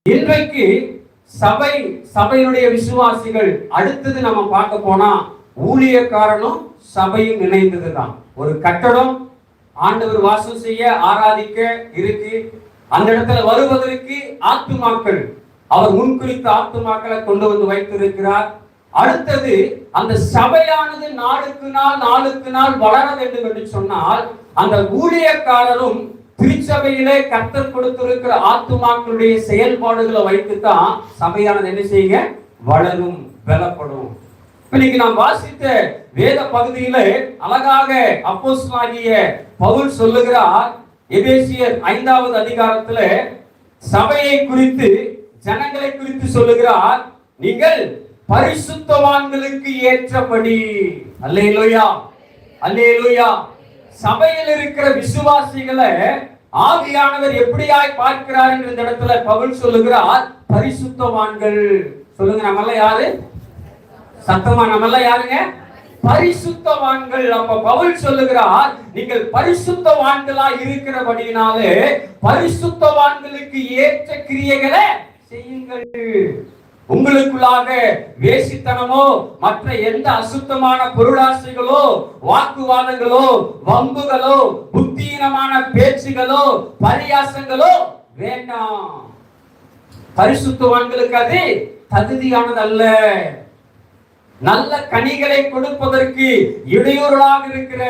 இன்றைக்கு சபையினுடைய விசுவாசிகள் அடுத்தது நம்ம பார்க்க போனா ஊழியக்காரனும் சபையும் இணைந்ததுதான். ஒரு கட்டடம் ஆண்டவர் வாசம் செய்ய ஆராதிக்க இருக்கு. அந்த இடத்துல வருவதற்கு ஆத்துமாக்கள், அவர் முன்குறித்த ஆத்துமாக்களை கொண்டு வந்து வைத்திருக்கிறார். அடுத்தது அந்த சபையானது நாளுக்கு நாள் வளர வேண்டும் என்று சொன்னால் அந்த ஊழியக்காரரும் திருச்சபையிலே கர்த்தர் கொடுத்திருக்கிற ஆத்துமாக்களுடைய செயல்பாடுகளை வைத்துத்தான் சபையானது என்ன செய்ய வளரும், பலப்படும். இன்னைக்கு நாம் வாசித்த வேத பகுதியில அழகாக அப்போஸ்தலனாகிய பவுல் சொல்லுகிறார். எபேசியர் 5வது அதிகாரத்துல சபையை குறித்து, ஜனங்களை குறித்து சொல்லுகிறார். நீங்கள் பரிசுத்தவான்களுக்கு ஏற்றபடி. அல்லேலூயா, அல்லேலூயா. சபையில் இருக்கிற விசுவாசிகளை ஆவியானவர் எப்படியாய் பார்க்கிறார் என்ற இந்த இடத்துல பவுல் சொல்லுகிறார் பரிசுத்தவான்கள். சொல்லுங்க, நம்மள யாரு? சத்தமா, நம்மள யாருங்க? பரிசுத்தவான்கள். அப்ப பவுல் சொல்லுகிறார், நீங்கள் பரிசுத்தவான்களா இருக்கிறபடினாலே பரிசுத்தவான்களுக்கு ஏற்ற கிரியைகளை செய்யுங்கள். உங்களுக்குள்ளாக வேசித்தனமோ மற்ற எந்த அசுத்தமான பொருளாசைகளோ வாக்குவாதங்களோ வம்புகளோ புத்தீனமான பேச்சுகளோ பரியாசங்களோ வேண்டாம். பரிசுத்தவான்களுக்கு அது தகுதியானது அல்ல. நல்ல கனிகளை கொடுப்பதற்கு இடையூறாக இருக்கிற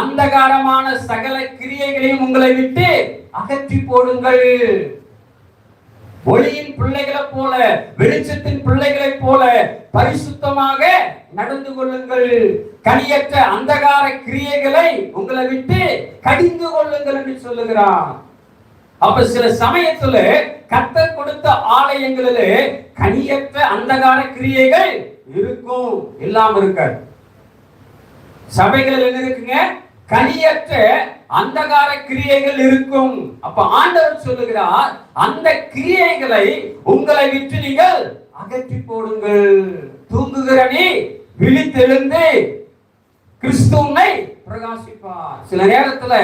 அந்தகாரமான சகல கிரியைகளையும் உங்களை விட்டு அகற்றி போடுங்கள். ஒளியின் பிள்ளைகளை போல, வெளிச்சத்தின் பிள்ளைகளை போல பரிசுத்தமாக நடந்து கொள்ளுங்கள். கனியற்ற அந்தகார கிரியைகளை உங்களை விட்டு கடிந்து கொள்ளுங்கள் என்று சொல்லுகிறார். அப்ப சில சமயத்துல கர்த்தர் கொடுத்த ஆலயங்களிலே கனியற்ற அந்தகார கிரியைகள் இருக்கும், இல்லாம இருக்காது. சபைகளில் என்ன இருக்குங்க? கனியற்ற அந்தகார கிரியைகள் இருக்கும். அப்ப ஆண்டவர் சொல்லுகிறார், அந்த கிரியைகளை உங்களை விட்டு நீங்கள் அகற்றி போடுங்கள். தூங்குகிற நீ விழித்தெழுந்து கிறிஸ்துவை பிரகாசிப்பார். சில நேரத்துல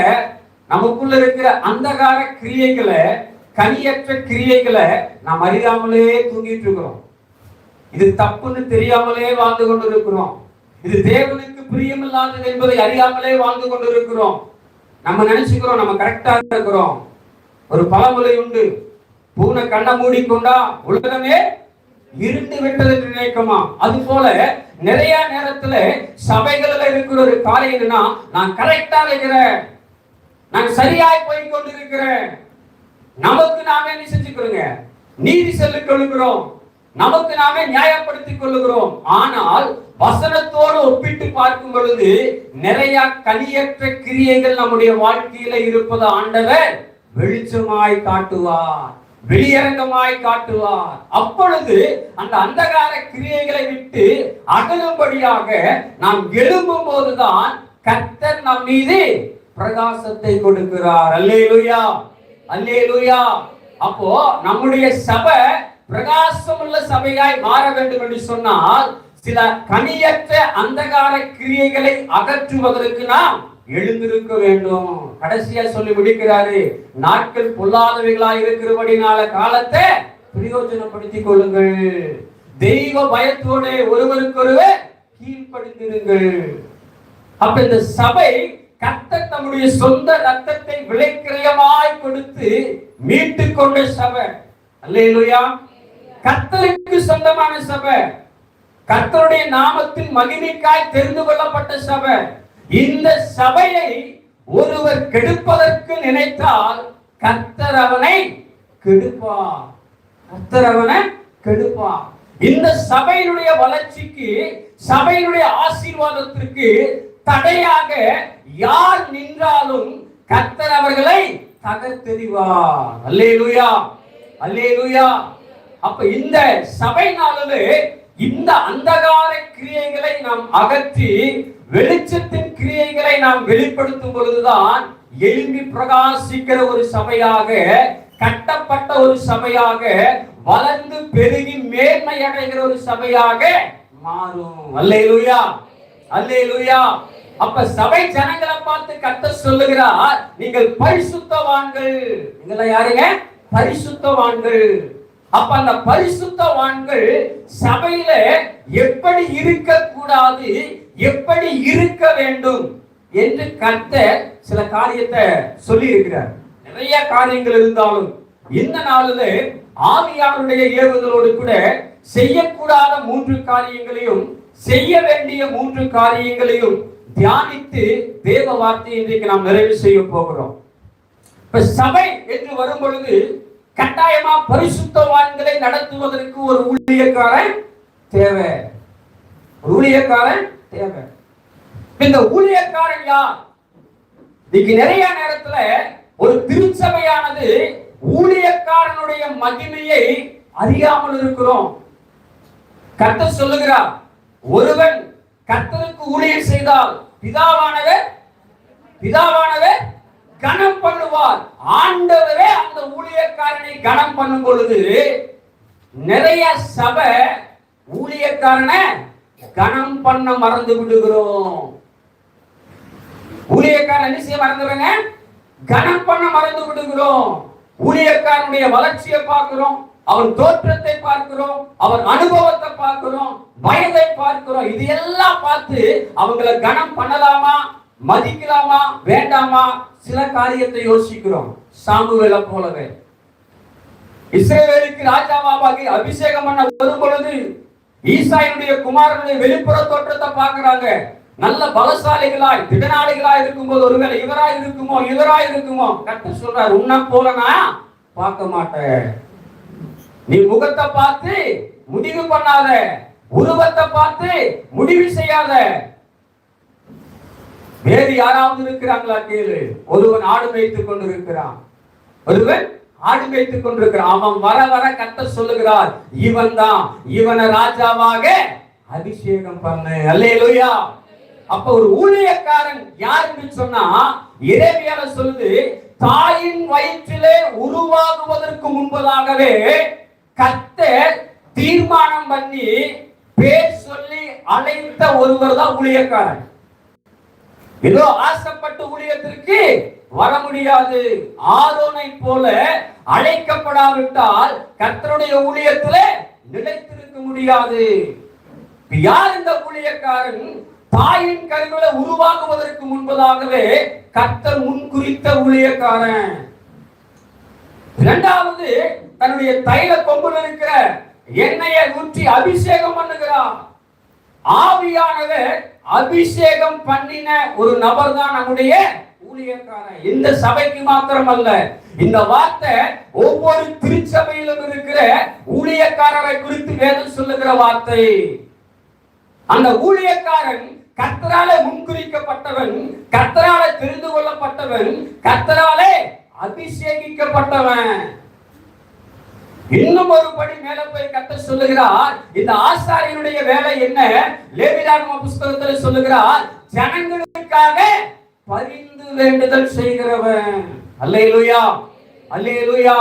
நமக்குள்ள இருக்கிற அந்தகார கிரியைகளை, கனியற்ற கிரியைகளை நாம் அறியாமலே தூங்கிட்டு இருக்கிறோம். இது தப்புன்னு தெரியாமலே வாழ்ந்து கொண்டு இருக்கிறோம். இது தேவனுக்கு பிரியமில்லாதது என்பதை அறியாமலே வாழ்ந்து கொண்டு இருக்கிறோம். நம்ம நினைச்சுக்கிறோம் நம்ம கரெக்டா இருக்கிறோம். ஒரு பழமொழி உண்டு, பூனை கண்ணை மூடிக்கொண்டா உலகமே இருண்டு விட்டது என்று நினைக்குமா. அது போல நிறைய நேரத்துல சபைகளில் இருக்கிற ஒரு காரியம் என்னன்னா, நான் கரெக்டா இருக்கிறேன், நான் சரியாய் போய் கொண்டிருக்கிறேன், நமக்கு நாமே என்ன செஞ்சுக்கிறோங்க, நீதி சொல்லிக் கொள்ளுகிறோம், நமக்கு நாமே நியாயப்படுத்திக் கொள்ளுகிறோம். ஆனால் வசனத்தோடு ஒப்பிட்டு பார்க்கும் பொழுது நிறைய கனியற்ற கிரியைகள் நம்முடைய வாழ்க்கையில இருப்பது ஆண்டவர் வெளிச்சமாய் காட்டுவார், வெளியரங்கமாய் காட்டுவார். அப்பொழுது அந்த அந்தகார கிரியைகளை விட்டு அகலும்படியாக நாம் எழும்பும் போதுதான் கர்த்தர் நம் மீது பிரகாசத்தை கொடுக்கிறார். அல்லேலூயா, அல்லேலூயா. அப்போ நம்முடைய சபை பிரகாசமுள்ள சபையாய் மாற வேண்டும் என்று சொன்னால் சில கனியற்ற அந்தகார கிரியைகளை அகற்றுவதற்கு நாம் எழுந்திருக்க வேண்டும். கடைசியா சொல்லி முடிக்கிறாரு, நாட்கள் பொல்லாதவைகளாய் இருக்கிறபடினால காலத்தை பிரயோஜனப்படுத்திக் கொள்ளுங்கள். தெய்வ பயத்தோடு ஒருவருக்கொருவர் கீழ்ப்படிந்திருங்கள். அப்ப இந்த சபை கர்த்தர் தம்முடைய சொந்த ரத்தத்தை விலைக்கிரயமாய் கொடுத்து மீட்டு கொண்ட சபை. அல்லேலூயா. கர்த்தருக்கு சொந்தமான சபை, கர்த்தருடைய நாமத்தின் மகிமைக்காய் தெரிந்து கொள்ளப்பட்ட சபை. இந்த சபையை ஒருவர் கெடுப்பதற்கு நினைத்தால் கர்த்தர் அவனை கெடுப்பார், கர்த்தர் அவனை கெடுப்பார். இந்த சபையினுடைய வளர்ச்சிக்கு, சபையினுடைய ஆசீர்வாதத்திற்கு தடையாக யார் நின்றாலும் கர்த்தர் அவர்களை தகர்த்தெறிவார். அல்லேலூயா, அல்லேலூயா. அப்ப இந்த சபையினாலே இந்த அந்தகார கிரியைகளை நாம் அகற்றி வெளிச்சத்தின் கிரியைகளை நாம் வெளிப்படுத்தும் பொழுதுதான் எழும்பி பிரகாசிக்கிற ஒரு சபையாக, கட்டப்பட்ட ஒரு சபையாக, வளர்ந்து பெருகி மேன்மை அடைகிற ஒரு சபையாக மாறும். அல்லேலூயா, அல்லேலூயா. அப்ப சபை ஜனங்களை பார்த்து கர்த்தர் சொல்லுகிறார், நீங்கள் பரிசுத்தவான்கள். நீங்க யாருங்க? பரிசுத்தவான்கள். அப்ப அந்த பரிசுத்தவான்கள் சபையில எப்படி இருக்க கூடாது, எப்படி இருக்க வேண்டும் என்று கர்த்தர் சில காரியத்தை சொல்லி இருக்கிறார். நிறைய காரியங்கள் இருந்தாலும் இந்த நாளில ஆவியானவருடைய ஏவுதலோடு கூட செய்யக்கூடாத 3 காரியங்களையும் செய்ய வேண்டிய 3 காரியங்களையும் தியானித்து தேவ வார்த்தையை இன்றைக்கு நாம் நிறைவு செய்ய போகிறோம். இப்ப சபை என்று வரும் பொழுது கட்டாயமா பரிசுத்தவான்களை நடத்துவதற்கு ஒரு ஊழியக்காரன் தேவை. ஊழியக்காரன் தேவை. இந்த ஊழியக்காரன் யார்? இன்னைக்கு நிறைய நேரத்துல ஒரு திருச்சபையானது ஊழியக்காரனுடைய மகிமையை அறியாமல் இருக்கிறோம். கர்த்தர் சொல்லுகிறார், ஒருவன் கர்த்தருக்கு ஊழியம் செய்தால் பிதாவானவர் கனம் பண்ணுவார். ஆண்டவரே அந்த ஊழியக்காரனை கனம் பண்ணும் பொழுது நிறைய சபை ஊழியக்காரனை கனம் பண்ண மறந்து விடுகிறோம். ஊழியக்காரன் என்ன செய்ய மறந்துடுங்க? கனம் பண்ண மறந்து விடுகிறோம். ஊழியக்காரனுடைய வளர்ச்சியை பார்க்கிறோம், அவன் தோற்றத்தை பார்க்கிறோம், அவன் அனுபவத்தை பார்க்கிறோம், வயதை பார்க்கிறோம். இது எல்லாம் பார்த்து அவங்களை கனம் பண்ணலாமா, மதிக்கலாமா, வேண்டாமா, சில காரியத்தை யோசிக்கிறோம். சாமுவேலை போலவே இஸ்ரவேலுக்கு ராஜாவாகி அபிஷேகம் பண்ண வரும் பொழுது ஈசாயினுடைய குமாரனுடைய வெளிப்புற தோற்றத்தை பார்க்கிறாங்க. நல்ல பலசாலிகளாய் திடனாளிகளாய் இருக்கும்போது ஒருவேளை இவராய் இருக்குமோ கர்த்தர் சொல்றார், உன்னை போல நான் பார்க்க மாட்டேன். நீ முகத்தை பார்த்து முடிவு பண்ணாத, உருவத்தை பார்த்து முடிவு செய்யாத. வேறு யாராவது இருக்கிறாங்களா கேளு. ஒருவன் ஆடு மேய்த்துக் கொண்டிருக்கிறான், அவன் வர வர கர்த்தர் சொல்லுகிறார், இவன் தான், இவனை ராஜாவாக அபிஷேகம் பண்ணு. அல்லேலூயா. அப்ப ஒரு ஊழியக்காரன் யாருன்னு சொன்னா எரேமியால சொல்லுது, தாயின் வயிற்றிலே உருவாகுவதற்கு முன்பதாகவே கர்த்தர் தீர்மானம் பண்ணி பேர் சொல்லி அழைத்த ஒருவர் தான் ஊழியக்காரன். ஏதோ ஆசைப்பட்டு ஊழியத்திற்கு வர முடியாது. ஆரோனை போல அழைக்கப்படாவிட்டால் கர்த்தருடைய ஊழியத்திலே நிலைத்திருக்க முடியாது. யார் இந்த ஊழியக்காரன்? தாயின் கருவில உருவாகுவதற்கு முன்பதாகவே கர்த்தர் முன்குறித்த ஊழியக்காரன். இரண்டாவது, தன்னுடைய தைல கொம்பில் இருக்கிற எண்ணெயை ஊற்றி அபிஷேகம் பண்ணுகிறார். ஆவியானவர் அபிஷேகம் பண்ணின ஒரு நபர் தான் நம்முடைய ஊழியக்காரன். இந்த சபைக்கு மாத்திரம் அல்ல, இந்த வார்த்தை ஒவ்வொரு திருச்சபையிலும் இருக்கிற ஊழியக்காரரை குறித்து வேதம் சொல்லுகிற வார்த்தை. அந்த ஊழியக்காரன் கர்த்தராலே முன்குறிக்கப்பட்டவன், கர்த்தராலே தெரிந்து கொள்ளப்பட்டவன், கர்த்தராலே அபிஷேகிக்கப்பட்டவன். இன்னும் ஒரு படி மேல போய் கர்த்தர் சொல்லுகிறார், இந்த ஆசாரியனுடைய வேலை என்ன? லேவியராகம புத்தகத்தில் சொல்லுகிறார், ஜனங்களுக்காக பரிந்து வேண்டுதல் செய்கிறவன். அல்லேலூயா, அல்லேலூயா.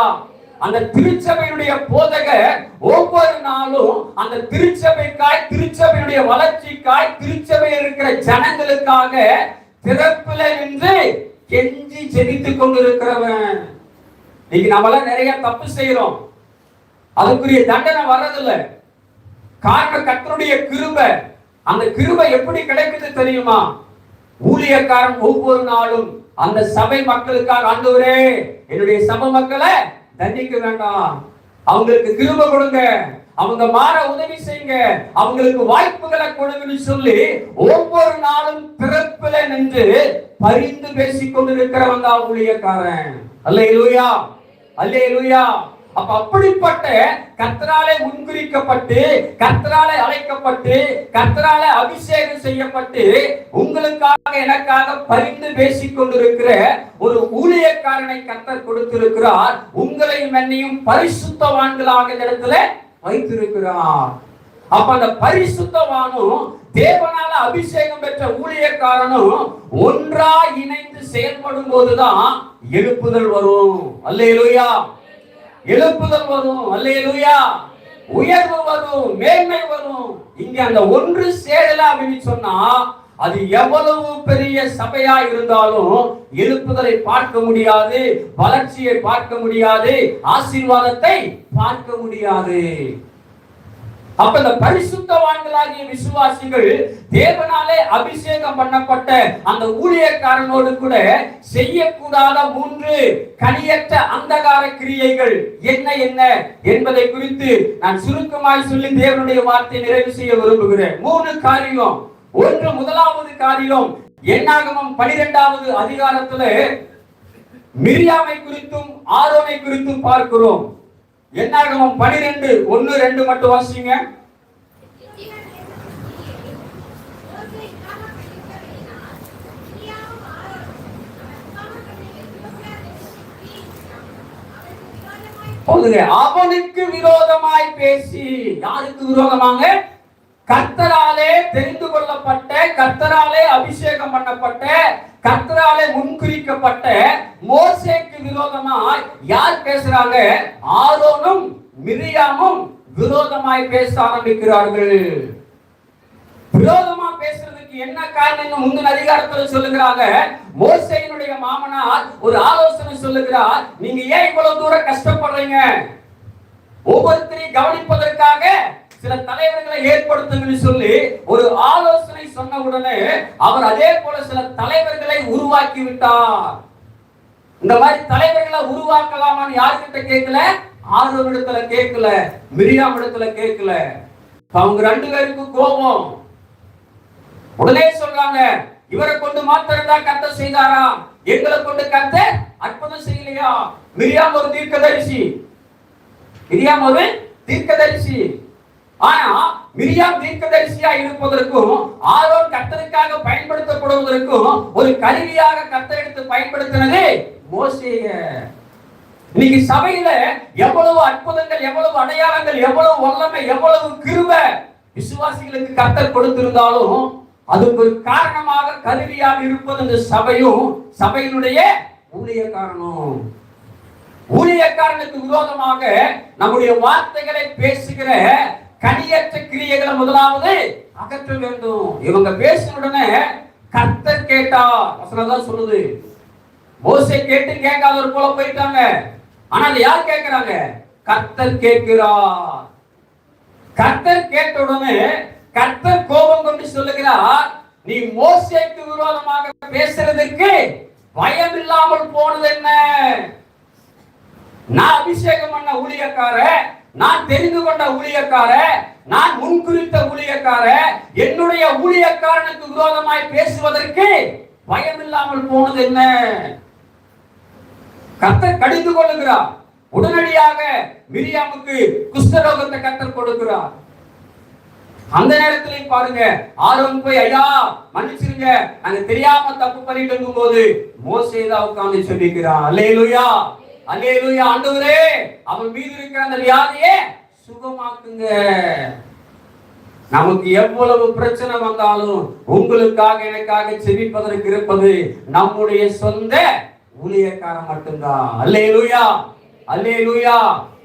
அந்த திருச்சபையினுடைய போதகர் ஒவ்வொரு நாளும் அந்த திருச்சபைக்காய், திருச்சபையுடைய வளர்ச்சிக்காய், திருச்சபையில் இருக்கிற ஜனங்களுக்காக திறப்புல நின்று கெஞ்சி ஜெபித்துக் கொண்டிருக்கிறவன். இன்னைக்கு நம்மளாம் நிறைய தப்பு செய்யறோம், அதுக்குரிய தண்டனை வர்றதில்லை. காரணம் கர்த்தருடைய கிருபை. அந்த கிருபை எப்படி கிடைக்குது தெரியுமா? ஊழியக்காரன் ஒவ்வொரு நாளும் அந்த சபை மக்களுக்காக, ஆண்டவரே என்னுடைய சபை மக்களை தண்டிக்க வேண்டாம், அவங்களுக்கு கிருபை கொடுங்க, அவங்க மாற உதவி செய்யுங்க, அவங்களுக்கு வாய்ப்புகளை கொடுங்கன்னு சொல்லி ஒவ்வொரு நாளும் பிறப்பில நின்று பரிந்து பேசிக் கொண்டிருக்கிறவன் தான் ஊழியக்காரன். அல்லேலூயா, அல்லேலூயா. அப்ப அப்படிப்பட்ட கர்த்தராலே முன்குறிக்கப்பட்டு, கர்த்தராலே அழைக்கப்பட்டு, கர்த்தராலே அபிஷேகம் செய்யப்பட்டு உங்களுக்காக எனக்காக பரிந்து பேசிக் கொண்டிருக்கிற ஒரு ஊழியக்காரனை கர்த்தர் கொடுத்திருக்கிறார். உங்களையும் என்னையும் பரிசுத்தவான்களாக இந்த இடத்துல வைத்திருக்கிறார். அப்ப அந்த பரிசுத்தவானும் தேவனால அபிஷேகம் பெற்ற ஊழியக்காரனும் ஒன்றா இணைந்து செயல்படும் போதுதான் எழுப்புதல் வரும். அல்லேலூயா. எழுப்புதல் வரும். அல்லேலூயா. உயர்வு வரும், மேன்மை வரும். இங்க அந்த ஒன்று சேரல அப்படின்னு சொன்னா அது எவ்வளவு பெரிய சபையா இருந்தாலும் எழுப்புதலை பார்க்க முடியாது, வளர்ச்சியை பார்க்க முடியாது, ஆசீர்வாதத்தை பார்க்க முடியாது. அப்ப இந்த பரிசுத்தவான்களாகிய விசுவாசிகள் தேவனாலே அபிஷேகம் பண்ணப்பட்ட அந்த ஊழியக்காரனோடு கூட செய்யக்கூடாத 3 கனியற்ற அந்தகார கிரியைகள் என்ன என்ன என்பதை குறித்து நான் சுருக்கமாய் சொல்லி தேவனுடைய வார்த்தை நிறைவு செய்ய விரும்புகிறேன். 3 காரியம். முதலாவது காரியம், என்னாகமம் 12வது அதிகாரத்துல மிரியாமை குறித்தும் ஆரோனை குறித்தும் பார்க்கிறோம். என்னாகமம் 12:1-2 மட்டும் வாசிங்க. அவனுக்கு விரோதமாய் பேசி, யாருக்கு விரோதமாக? கர்த்தராலே தெரிந்து கொள்ளப்பட்ட, கர்த்தராலே அபிஷேகம் பண்ணப்பட்ட, கர்த்தராலே முன்குறிக்கப்பட்ட மோசேக்கு விரோதமாய் யார் பேசுறாங்க? ஆரோனும் மிரியாமும் விரோதமாய் பேச ஆரம்பிக்கிறார்கள். விரோதமா பேசுறதுக்கு என்ன காரணம்? முந்தின அதிகாரத்தில் சொல்லுகிறாங்க. மோசேயினுடைய மாமனார் ஒரு ஆலோசனை சொல்லுகிறார். நீங்க ஏன் இவ்வளவு தூரம் கஷ்டப்படுறீங்க? ஒவ்வொருத்தரையும் கவனிப்பதற்காக சில தலைவர்களை ஏற்படுத்துங்கன்னு சொல்லி ஒரு ஆலோசனை சொன்ன உடனே அவர் அதே போல சில தலைவர்களை உருவாக்கி விட்டார். இந்த மாதிரி தலைவர்களை உருவாக்கலாமான்னு யார்கிட்ட கேட்கல? ஆரோனிடத்துல கேட்கல, மிரியாம் இடத்துல கேட்கல. அவங்க 2 பேருக்கு கோபம். உடனே சொல்றாங்க, இவரை கொண்டு மாத்திரம் தான் கர்த்தர் செய்தாரா? எங்களை கொண்டு கர்த்தர் அற்புதம் செய்யலையா? மிரியாம் ஒரு தீர்க்கதரிசி. ஆனா மிரியாம் தீர்க்கதரிசியா இருப்பதற்கும் ஆரோன் கர்த்தருக்காக பயன்படுத்தப்படுவதற்கும் ஒரு கருவியாக கர்த்தர் எடுத்து பயன்படுத்தினது மோசேய. இன்னைக்கு சபையில எவ்வளவு அற்புதங்கள், எவ்வளவு அடையாளங்கள், எவ்வளவு வல்லமை, எவ்வளவு கிருபை விசுவாசிகளுக்கு கர்த்தர் கொடுத்திருந்தாலும் அதுக்கு ஒரு காரணமாக கருவியாக இருப்பது இந்த சபையும் சபையினுடைய ஊழியக்காரனும். ஊழியக்காரனுக்கு விரோதமாக நம்முடைய வார்த்தைகளை பேசுகிற கனியற்ற கிரியைகளை முதலாவது அகற்ற வேண்டும். இவங்க பேசின உடனே கர்த்தர் கேட்டார். வசனம் தான் சொல்லுது. மோசே கேட்டு கேட்காதவர் போல போயிட்டாங்க. ஆனா யார் கேட்கிறாங்க? கர்த்தர் கேட்கிறார். கர்த்தர் கேட்ட உடனே கர்த்தர் கோபம் கொண்டு சொல்லுகிறார், நீ மோசேக்கு விரோதமாக பேசுறதுக்கு பயம் இல்லாமல் போனது என்ன? நான் அபிஷேகம் பண்ண ஊழியக்கார, நான் தெரிந்து கொண்ட ஊழியக்கார, நான் முன்குறித்த ஊழியக்கார, என்னுடைய ஊழியக்காரனுக்கு விரோதமாய் பேசுவதற்கு பயம் இல்லாமல் போனது என்ன? கர்த்தர் கடிந்து கொள்ளுகிறார். உடனடியாக மிரியாமுக்கு குஷ்டரோகத்தை கர்த்தர் கொடுக்கிறார். அந்த நேரத்திலையும் பாருங்க, ஆரோன் போய் ஐயா மன்னிச்சிருங்க, நாங்க தெரியாம தப்பு பண்ணிட்டு இருக்கும் போது மோசே தான் உட்கார்ந்து சொல்லிக்கிறான், அல்லேலூயா அல்லேலூயா, ஆண்டவரே அவன் மீது இருக்கிற அந்த வியாதியை சுகமாக்குங்க. நமக்கு எவ்வளவு பிரச்சனை வந்தாலும் உங்களுக்காக எனக்காக செபிப்பதற்கு இருப்பது நம்முடைய சொந்த ஊழியக்காரன் மட்டும்தான். அல்லேலூயா அல்லேலூயா.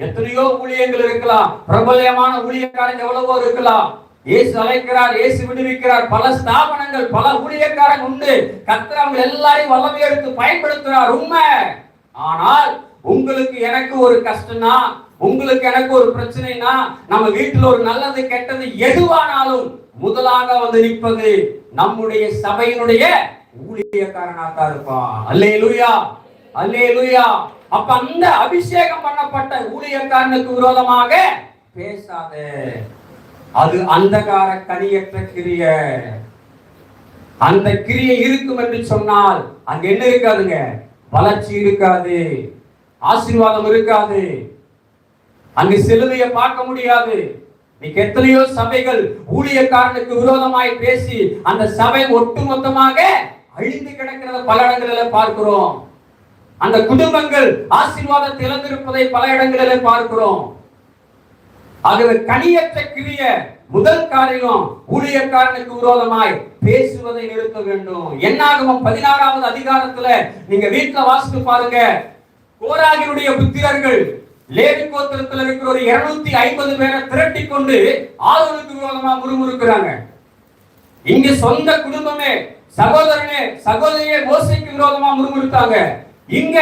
எத்தனையோ ஊழியங்கள் இருக்கலாம், பிரபல்யமான ஊழியக்காரங்க எவ்வளவோ இருக்கலாம். இயேசு அழைக்கிறார், இயேசு விடுவிக்கிறார். பல ஸ்தாபனங்கள், பல ஊழியக்காரங்க உண்டு. கர்த்தர் அவங்க எல்லாரையும் வல்லமை எடுத்து பயன்படுத்துறார், உண்மை. ஆனால் உங்களுக்கு எனக்கு ஒரு கஷ்டம்னா, உங்களுக்கு எனக்கு ஒரு பிரச்சனைனா, நம்ம வீட்டில் ஒரு நல்லது கெட்டது எதுவானாலும் முதலாக வந்து நிற்பது நம்முடைய சபையினுடைய ஊழியக்காரனாக தான் இருப்பான். அல்லேலூயா அல்லேலூயா. அப்ப அந்த அபிஷேகம் பண்ணப்பட்ட ஊழியக்காரனுக்கு விரோதமாக பேசாத. அது அந்தகார கனியற்ற கிரியை. அந்த கிரியை இருக்கும் என்று சொன்னால் அங்க என்ன இருக்காதுங்க? வளர்ச்சி இருக்காது, ஆசீர்வாதம் இருக்காது, அங்கு சிலுவையை பார்க்க முடியாது. இன்னைக்கு எத்தனையோ சபைகள் ஊழியக்காரனுக்கு விரோதமாய் பேசி அந்த சபை ஒட்டுமொத்தமாக அழிந்து கிடக்கிறத பல இடங்களில் பார்க்கிறோம். அந்த குடும்பங்கள் ஆசீர்வாதத்தை இழந்திருப்பதை பல இடங்களில் பார்க்கிறோம். ஆகவே கனியற்ற கிரிய முதல் காரியம் ஊழியக்காரனுக்கு விரோதமாய் பேசுவதை நிறுத்த வேண்டும். என்னாகமம் 16வது அதிகாரத்துல நீங்க வீட்டுல வாசித்து பாருங்க. கோராகினுடைய புத்திரர்கள் லேவி கோத்திரத்தில் இருக்கிற ஒரு 250 பேரை திரட்டி கொண்டு ஆரோனுக்கு விரோதமா முறுமுறுக்கிறாங்க. இங்க சொந்த குடும்பமே, சகோதரனே சகோதரியே மோசேக்கு விரோதமா முறுமுறுத்தாங்க. இங்க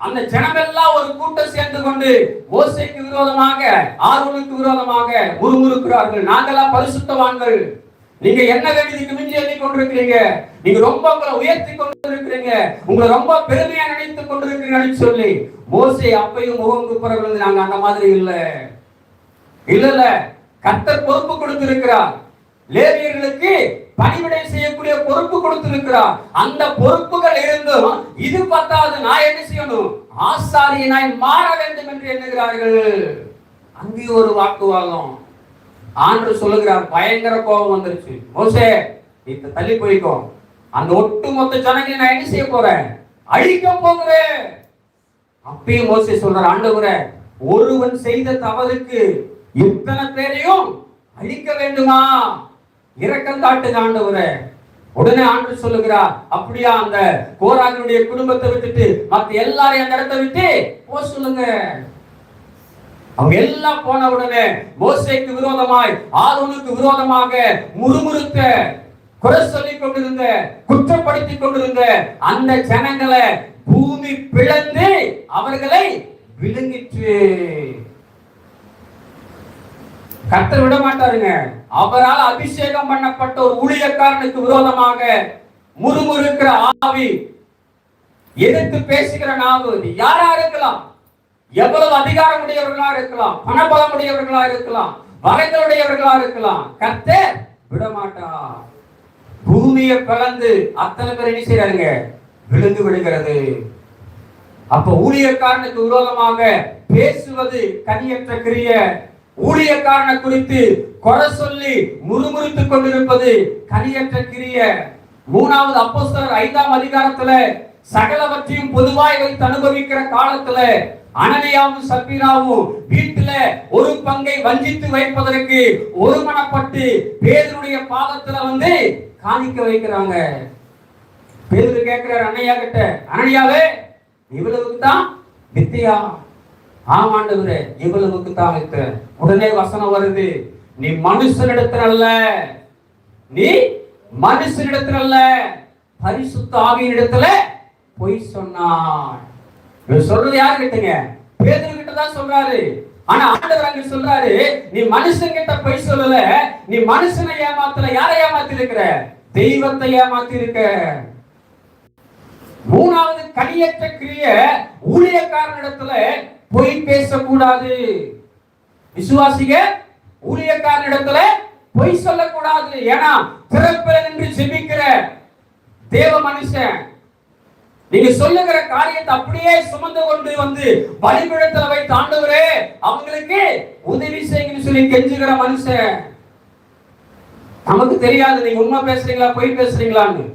அந்த ஜனமெல்லாம் ஒரு கூட்டம் சேர்ந்து கொண்டு மோசேக்கு விரோதமாக, ஆரோனுக்கு விரோதமாக முறுமுறுக்கிறார்கள். நாங்கெல்லாம் பரிசுத்தவான்கள், நீங்க என்ன வேண்டியதுக்கு மிஞ்சி எண்ணி கொண்டிருக்கிறீங்க, நீங்க ரொம்ப உங்களை உயர்த்தி கொண்டிருக்கிறீங்க, உங்களை ரொம்ப பெருமையா நினைத்துக் கொண்டிருக்கிறீங்கன்னு சொல்லி மோசே அப்பையும் முகம் குப்புறவர்கள். நாங்க அந்த மாதிரி இல்ல. கர்த்தர் பொறுப்பு கொடுத்திருக்கிறார், லேவியர்களுக்கு பணிவிடை செய்யக்கூடிய பொறுப்பு கொடுத்திருக்கிறார். அந்த பொறுப்புகள் இருந்தும் இது பத்தாது, நான் என்ன செய்யணும், ஆசாரியனாய் மாற வேண்டும் என்று எண்ணுகிறார்கள். அங்கே ஒரு வாக்குவாதம். ஆண்டவர் சொல்லுகிறார், பயங்கர கோபம் வந்துருச்சு. மோசே நீ தள்ளி போய்க்கோ, அந்த ஒட்டுமொத்த ஜனங்களை நான் என்ன செய்ய போறேன், அழிக்க போகிறேன். அப்பயும் மோசே சொல்றார், ஆண்டவரே ஒருவன் செய்த தவறுக்கு இத்தனை பேரையும் அழிக்க வேண்டுமா, இரக்கம் காட்டுங்க ஆண்டவரே. உடனே ஆண்டவர் சொல்லுகிறார், அப்படியா அந்த கோராகினுடைய குடும்பத்தை விட்டுட்டு மத்த எல்லாரையும் அந்த இடத்தை விட்டு போ சொல்லுங்க. அவங்க எல்லாம் போன உடனே மோசேக்கு விரோதமாய் ஆரோனுக்கு விரோதமாக முறுமுறுத்த, குறை சொல்லிக் கொண்டிருந்த, குற்றப்படுத்திக் கொண்டிருந்த அந்த ஜனங்களை பூமி பிளந்து அவர்களை விழுங்கிற்று. கர்த்தர் விட மாட்டாருங்க. அவரால் அபிஷேகம் பண்ணப்பட்ட ஒரு ஊழியக்காரனுக்கு விரோதமாக முறுமுறுக்கிற ஆவி, எதிர்த்து பேசுகிற நாவு, யாரா இருக்கலாம், எவ்வளவு அதிகாரம் உடையவர்களா இருக்கலாம், பணபலம் உடையவர்களா இருக்கலாம், வரங்களுடையவர்களா இருக்கலாம், கர்த்தர் விட மாட்டார். பூமியை பிளந்து அத்தனை பேர் என்ன செய்யறாங்க, விழுந்து விடுகிறது. அப்ப ஊழியக்காரனுக்கு விரோதமாக பேசுவது கனியற்ற கிரியை. ஊழியக்காரனை குறித்து குறை சொல்லி முறுமுறுத்துக் கொண்டிருப்பது கனியற்ற கிரியை. 3வது அப்போஸ்தலர் 5ஆம் அதிகாரத்துல சகலவற்றையும் பொதுவாய் வைத்து அனுபவிக்கிற காலத்துல அனனியாவும் சப்பீராவும் வீட்டுல ஒரு பங்கை வஞ்சித்து வைப்பதற்கு ஒருமனப்பட்டு பேதுருடைய பாதத்துல வந்து காணிக்க வைக்கிறாங்க. பேதுரு கேட்கிறார் அன்னையா கிட்ட, அனனியாவே இவ்வளவுக்கு தான் வித்தியா? ஆமாண்டவரே இவ்வளவுக்கு தான் வித்த. உடனே வசனம் வருது, நீ மனுஷனிடத்தில் அல்ல, நீ மனுஷனிடத்தில் அல்ல, பரிசுத்த ஆவியினிடத்துல பொய் சொன்னான். இவர் சொல்றது யாரு கிட்டங்க? பேதுரு கிட்ட தான் சொல்றாரு. ஆனா ஆண்டவர் அங்க சொல்றாரு, நீ மனுஷன் கிட்ட பொய் சொல்லல, நீ மனுஷனை ஏமாத்தல. யாரை ஏமாத்தி இருக்கிற? தெய்வத்தை ஏமாத்தி இருக்க. 3வது கனியற்ற கிரியை, ஊழியக்காரனிடத்துல பொய் பேசக்கூடாது. விசுவாசிக ஊழியக்காரனிடத்துல பொய் சொல்லக்கூடாது. ஏன்னா திறப்பில் நின்று ஜெபிக்கிற தேவ மனுஷன், நீங்க சொல்லுகிற காரியத்தை அப்படியே சுமந்து கொண்டு வந்து பலிபீடத்துல வைத்து ஆண்டவரே அவங்களுக்கு உதவி செய்யுங்கன்னு சொல்லி கெஞ்சுகிற மனுஷன். நமக்கு தெரியாது நீங்க உண்மை பேசுறீங்களா பொய் பேசுறீங்களான்னு.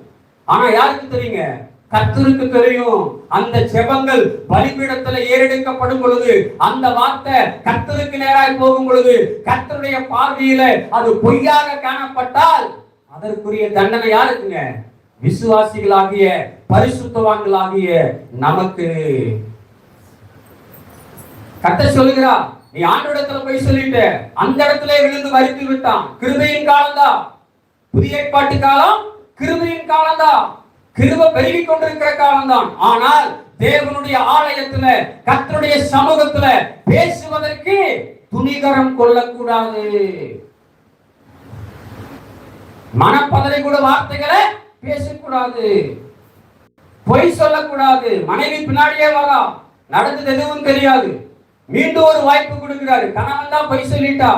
ஆனா யாருக்கு தெரியுங்க? கர்த்தருக்கு தெரியும். அந்த ஜெபங்கள் பலிபீடத்துல ஏறெடுக்கப்படும் பொழுது, அந்த வார்த்தை கர்த்தருக்கு நேராய் போகும் பொழுது, கர்த்தருடைய பார்வையில அது பொய்யாக காணப்பட்டால் அதற்குரிய தண்டனை யாருக்குங்க? விசுவாசிகளாகிய பரிசுத்தவான்களாகிய நமக்கு. கர்த்தர் சொல்லுகிறார், நீ ஆண்டவரிடத்துல போய் சொல்லிட்டு அந்த இடத்துல விழுந்து மரித்து விட்டான். கிருபையின் காலம்தான், புதிய ஏற்பாட்டு காலம் கிருபையின் காலம்தான், கிருபை பெருகிக் கொண்டிருக்கிற காலம்தான். ஆனால் தேவனுடைய ஆலயத்துல கர்த்தருடைய சமூகத்துல பேசுவதற்கு துணிகரம் கொள்ளக்கூடாது. மனப்பதரை கூட வார்த்தைகளை பேசக்கூடாது, பொய் சொல்லக்கூடாது. மனைவி பின்னாடியே வரா, நடந்தது எதுவும் தெரியாது, மீண்டும் ஒரு வாய்ப்பு கொடுக்கிறாரு. கணவன் தான் பொய் சொல்லிட்டா,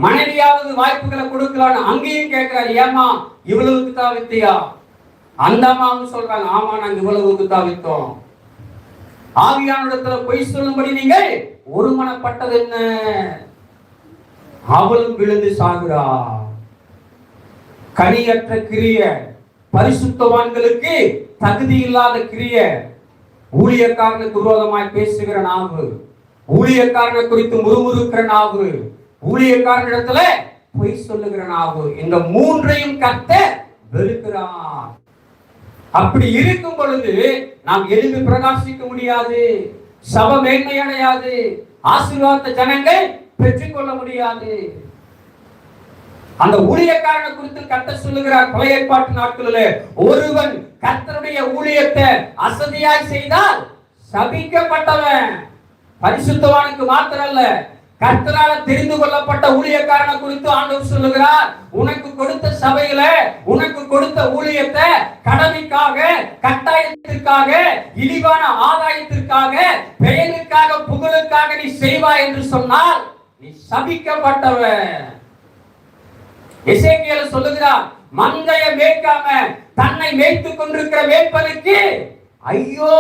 மனைவியாவது வாய்ப்புகளை கொடுக்கலான்னு அங்கேயும் கேட்கிறாரு, ஏமா இவ்வளவுக்கு தான் வித்தியா? அந்த அம்மாவும் சொல்றாங்க, ஆமா நாங்க இவ்வளவுக்கு தான் வித்தோம். ஆவியானிடத்துல பொய் சொல்லும்படி நீங்கள் ஒருமனப்பட்டது என்ன? அவளும் விழுந்து சாகுறா. கனியற்ற கிரியை, பரிசுத்தவான்களுக்கு தகுதி இல்லாத கிரியை, ஊழியக்காரனுக்கு விரோதமாய் பேசுகிற நாவு, ஊழியக்காரனை குறித்து முறுமுறுக்கிற நாவு, ஊழியக்காரனிடத்துல பொய் சொல்லுகிற நாவு, இந்த மூன்றையும் கர்த்தர் வெறுக்கிறார். அப்படி இருக்கும் பொழுது நாம் எழுந்து பிரகாசிக்க முடியாது, சபை மேன்மை அடையாது, ஆசீர்வாத ஜனங்கள் பெற்றுக்கொள்ள முடியாது. அந்த ஊழியக்காரனை குறித்து கர்த்தர் சொல்லுகிறார் பழைய ஏற்பாட்டு நாட்களிலே, ஒருவன் கர்த்தருடைய ஊழியத்தை அசதியாய் செய்தால் சபிக்கப்பட்டவன். பரிசுத்தவானுக்கு மாத்திரம் அல்ல, கர்த்தரால தெரிந்து கொள்ளப்பட்ட ஊழியக்காரனை குறித்து ஆண்டவர் சொல்லுகிறார், உனக்கு கொடுத்த சபையில உனக்கு கொடுத்த ஊழியத்தை கடமைக்காக, கட்டாயத்திற்காக, இழிவான ஆதாயத்திற்காக, பெயருக்காக, புகழுக்காக நீ செய்வாய் என்று சொன்னால் நீ சபிக்கப்பட்டவன். எசேக்கியேல் சொல்லுகிறார், மந்தையை மேய்க்காம தன்னை மேய்த்துக் கொண்டிருக்கிற மேய்ப்பனுக்கு ஐயோ.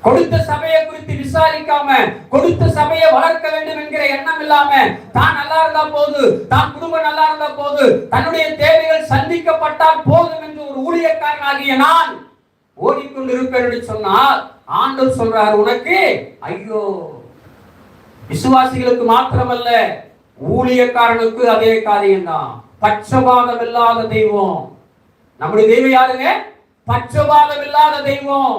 கொடுத்த சபையை குறித்து விசாரிக்காம, கொடுத்த சபையை வளர்க்க வேண்டும் என்கிற எண்ணம் இல்லாம, தான் நல்லா இருந்தா போது, தான் குடும்பம் நல்லா இருந்தா போது, தன்னுடைய தேவைகள் சந்திக்கப்பட்டால் போதும் என்று ஒரு ஊழியக்காரன் ஆகிய நான் ஓடிக்கொண்டிருப்பேன் என்று சொன்னால் ஆண்டவர் சொல்றார், உனக்கு ஐயோ. விசுவாசிகளுக்கு மாத்திரமல்ல, ஊழியக்காரனுக்கு அதே காரியம்தான். பட்சபாதம் இல்லாத தெய்வம் நம்முடைய தெய்வம் யாருங்க? பட்சபாதம் இல்லாத தெய்வம்.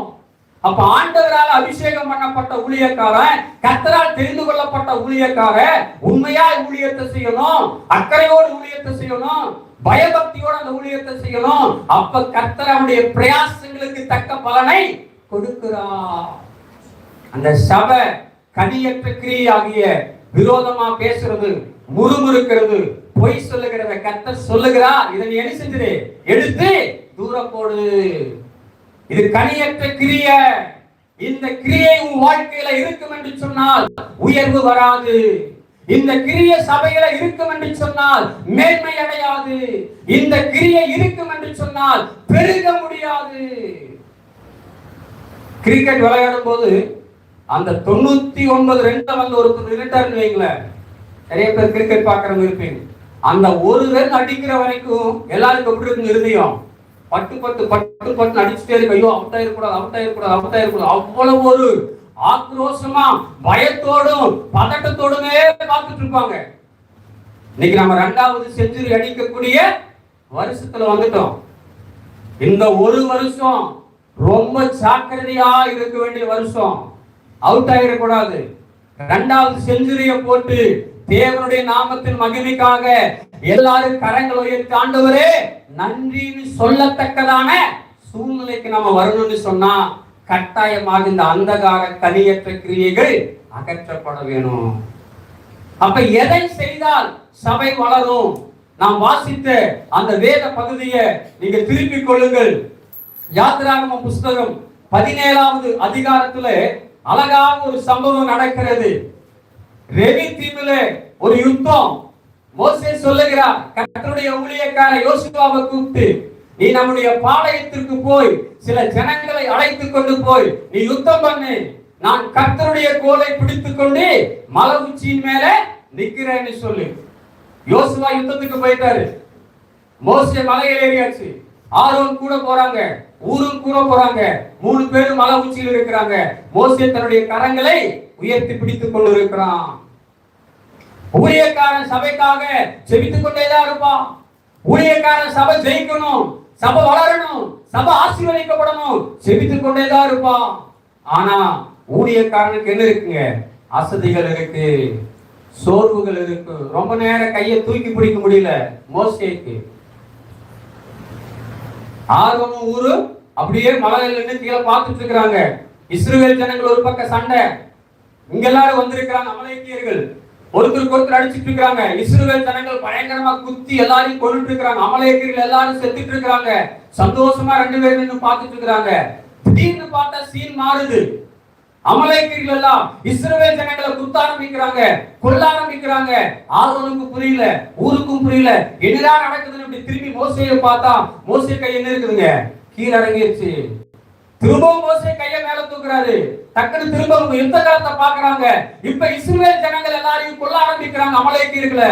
அப்ப ஆண்டவரால் அபிஷேகம் பண்ணப்பட்ட ஊழியக்காரன், கர்த்தரால் தெரிந்து கொள்ளப்பட்ட ஊழியக்காரன் உண்மையாய் ஊழியத்தை செய்யணும், அக்கறையோடு ஊழியத்தை செய்யணும், பயபக்தியோடு அந்த ஊழியத்தை செய்யணும். அப்ப கர்த்தர் அவருடைய பிரயாசங்களுக்கு தக்க பலனை கொடுக்கிறார். அந்த சபை கனியற்ற கிரியாகிய விரோதமா பேசுறது, முறுமுறுக்கிறது, பொய் சொல்லுகிறத கர்த்தர் சொல்லுகிறார், இதை நீ என்ன செஞ்சிரு, எடுத்து தூர போடு. இது கனியற்ற கிரியை. இந்த கிரியை உன் வாழ்க்கையில இருக்கும் என்று சொன்னால் உயர்வு வராது. இந்த கிரியை சபையில இருக்கும் என்று சொன்னால் மேன்மை அடையாது. இந்த கிரியை இருக்கும் என்று சொன்னால் பெருக முடியாது. கிரிக்கெட் விளையாடும் போது அந்த 99 ரன்ல வந்து ஒரு ரிட்டர்ன் வைங்களேன், நிறைய பேர் கிரிக்கெட் பார்க்கறவங்க இருப்பீங்க. அந்த ஒரு ரன் அடிக்கிற வரைக்கும் எல்லாருக்கும் எப்படி இருக்கும்? இருதயம் பட்டு பட்டு பட்டு பட்டு அடிச்சுட்டே இருக்கு. ஐயோ அவுட் ஆயிடக்கூடாது, அவுட் ஆயிடக்கூடாது, அவுட் ஆயிடக்கூடாது. அவ்வளவு ஒரு ஆக்ரோஷமா, பயத்தோடும் பதட்டத்தோடுமே பார்த்துட்டு இருப்பாங்க. இன்னைக்கு நம்ம 2வது செஞ்சுரி அடிக்கக்கூடிய வருஷத்துல வந்துட்டோம். இந்த ஒரு வருஷம் ரொம்ப ஜாக்கிரதையா இருக்க வேண்டிய வருஷம். அவுட் ஆயிடக்கூடாது. 2வது செஞ்சுரியை போட்டு தேவனுடைய நாமத்தின் மகிமைக்காக எல்லாரும் கரங்களை உயர்த்தி ஆண்டவரே நன்றின்னு சொல்லத்தக்கதான சூழ்நிலைக்கு நம்ம வரணும்னு சொன்னா கட்டாயமாக இந்த அந்தகார கனியற்ற கிரியைகள் அகற்றப்பட வேணும். அப்ப எதை செய்தால் சபை வளரும்? நாம் வாசித்த அந்த வேத பகுதியை நீங்க திருப்பிக் கொள்ளுங்கள். யாத்திராகமம் புஸ்தகம் 17வது அதிகாரத்துல அழகாக ஒரு சம்பவம் நடக்கிறது. ரெவி தீவுல ஒரு யுத்தம். மோசே சொல்லுகிறார், கர்த்தருடைய ஊழியக்கார யோசுவாவை கூப்பிட்டு, நீ நம்முடைய பாளையத்திற்கு போய் சில ஜனங்களை அழைத்துக் கொண்டு போய் நீ யுத்தம் பண்ணு, நான் கர்த்தருடைய கோலை பிடித்துக் கொண்டு மலை உச்சியின் மேல நிக்கிறேன்னு சொல்லு. யோசுவா யுத்தத்துக்கு போயிட்டாரு. மோசே மலையில் ஏறியாச்சு. ஆரோன் கூட போறாங்க, ஊரும் கூட போறாங்க. 3 பேரும் மலை உச்சியில் இருக்கிறாங்க. மோசே தன்னுடைய கரங்களை உயர்த்தி பிடித்துக் கொண்டு இருக்கிறான். ஊழியக்காரன் சபைக்காக செபித்துக் கொண்டேதான் இருப்பான். ஊழியக்காரன் சபை ஜெயிக்கணும், சபை வளரணும், சபை ஆசீர்வதிக்கப்படணும், செபித்துக் கொண்டேதான் இருப்பான். ஆனா ஊழியக்காரனுக்கு என்ன இருக்குங்க? அசதிகள் இருக்கு, சோர்வுகள் இருக்கு. ரொம்ப நேரம் கையை தூக்கி பிடிக்க முடியல மோசேக்கு. ஆர்வமும் ஊரும் அப்படியே மலையில நின்று கீழே பார்த்துட்டு இருக்கிறாங்க. இஸ்ரவேல் ஜனங்கள் ஒரு பக்கம் சண்டை, இங்க எல்லாரும் வந்திருக்கிறாங்க அமலேக்கியர்கள், ஒருத்தருக்கு ஒருத்தர் அடிச்சிட்டு இருக்காங்க. இஸ்ரவேல் ஜனங்கள் பயங்கரமா குத்தி எல்லாரையும் கொண்டுட்டு இருக்காங்க. அமலேக்கியர்கள் எல்லாரும் செத்துட்டு இருக்காங்க. சந்தோஷமா 2 பேரும் நின்று பார்த்துட்டு இருக்காங்க. திடீர்னு பார்த்தா சீன் மாறுது. அமலேக்கியர்கள் எல்லாம் இஸ்ரவேல் ஜனங்களை குத்த ஆரம்பிக்கிறாங்க, கொல்ல ஆரம்பிக்கிறாங்க. ஆரோனுக்கு புரியல, ஊருக்கும் புரியல, என்னடா நடக்குதுன்னு இப்படி திரும்பி மோசேயை பார்த்தா மோசே கை என்ன இருக்குதுங்க? கீழே இறங்கிருச்சு. திரும்பவும் மோசே கையை மேல தூக்குறாரு. டக்குனு திரும்ப யுத்த காலத்தை பாக்குறாங்க. இப்ப இஸ்ரவேல் ஜனங்கள் எல்லாரையும் கொல்ல ஆரம்பிக்கிறாங்க அமலேக்கியர்களை.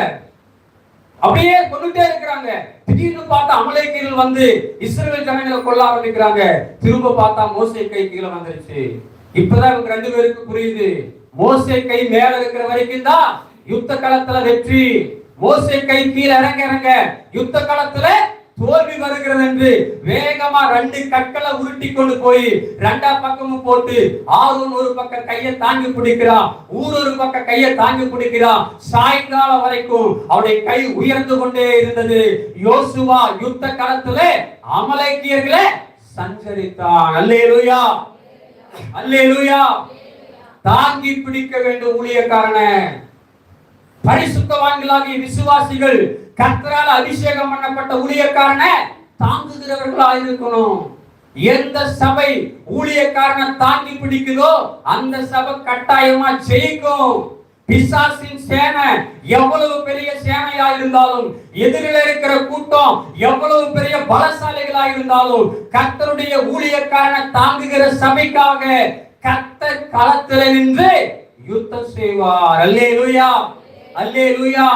அப்படியே கொண்டுட்டே இருக்கிறாங்க. திடீர்னு பார்த்தா அமலேக்கியர்கள் வந்து இஸ்ரவேல் ஜனங்களை கொல்ல ஆரம்பிக்கிறாங்க. திரும்ப பார்த்தா மோசே கை கீழே வந்துருச்சு. இப்பதான் இவங்க 2 பேருக்கு புரியுது, மோசே கை மேல இருக்கிற வரைக்கும் தான் யுத்த களத்துல வெற்றி. மோசே கை கீழே இறங்க இறங்க யுத்த களத்துல தோல்வி வருகிறது என்று வேகமா 2 கற்களை உருட்டி கொண்டு போய் 2 பக்கமும் போட்டு ஆரோன் ஒரு பக்கம் கையை தாங்கி பிடிக்கிறான், ஊர் ஒரு பக்கம் கையை தாங்கி பிடிக்கிறான். சாயங்காலம் வரைக்கும் அவருடைய கை உயர்ந்து கொண்டே இருந்தது. யோசுவா யுத்த களத்திலே அமலேக்கியர்களை சஞ்சரித்தான். அல்லேலூயா, அல்லேலூயா. தாங்கி பிடிக்க வேண்டும் ஊழியக்காரனை. பரிசுத்தவான்களாகிய விசுவாசிகள் கர்த்தரால் அபிஷேகம் பண்ணப்பட்ட ஊழியக்காரனை தாங்குகிறவர்களா இருக்கணும். எந்த சபை ஊழியக்காரனை தாங்கி பிடிக்குதோ அந்த சபை கட்டாயமா ஜெயிக்கும். பிசாசின் சேனை எவ்வளவு பெரிய சேனையா இருந்தாலும், எதிரில் இருக்கிற கூட்டம் எவ்வளவு பெரிய பலசாலிகளா இருந்தாலும், கர்த்தருடைய ஊழியக்காரனை தாங்குகிற சபைக்காக கர்த்தர் களத்தில் நின்று யுத்தம் செய்வார். அல்லேலூயா, அல்லேலூயா.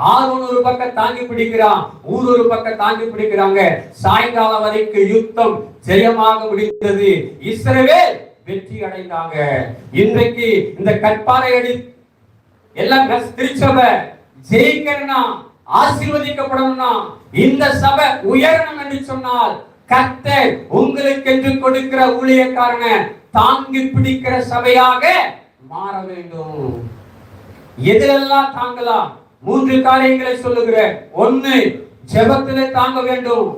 ஆரோன் ஒரு பக்கம் தாங்கி பிடிக்கிறான், ஊர் ஒரு பக்கம் தாங்கி பிடிக்கிறாங்க. சாயங்காலம் வரைக்கும் யுத்தம் ஜெயமாக முடிந்தது. இஸ்ரவேல் வெற்றி அடைந்தாங்க. இன்றைக்கு இந்த கற்பாறை அடி எல்லாம் திருச்சபை ஜெயிக்கணும்னா, ஆசீர்வதிக்கப்படணும்னா, இந்த சபை உயரணும் என்று சொன்னால் கர்த்தர் உங்களுக்கு என்று கொடுக்கிற ஊழியக்காரனை தாங்கி பிடிக்கிற சபையாக மாற வேண்டும். எதிலெல்லாம் தாங்கலாம்? 3 காரியங்களை சொல்லுகிறேன். 1, ஜெபத்திலே தாங்க வேண்டும்.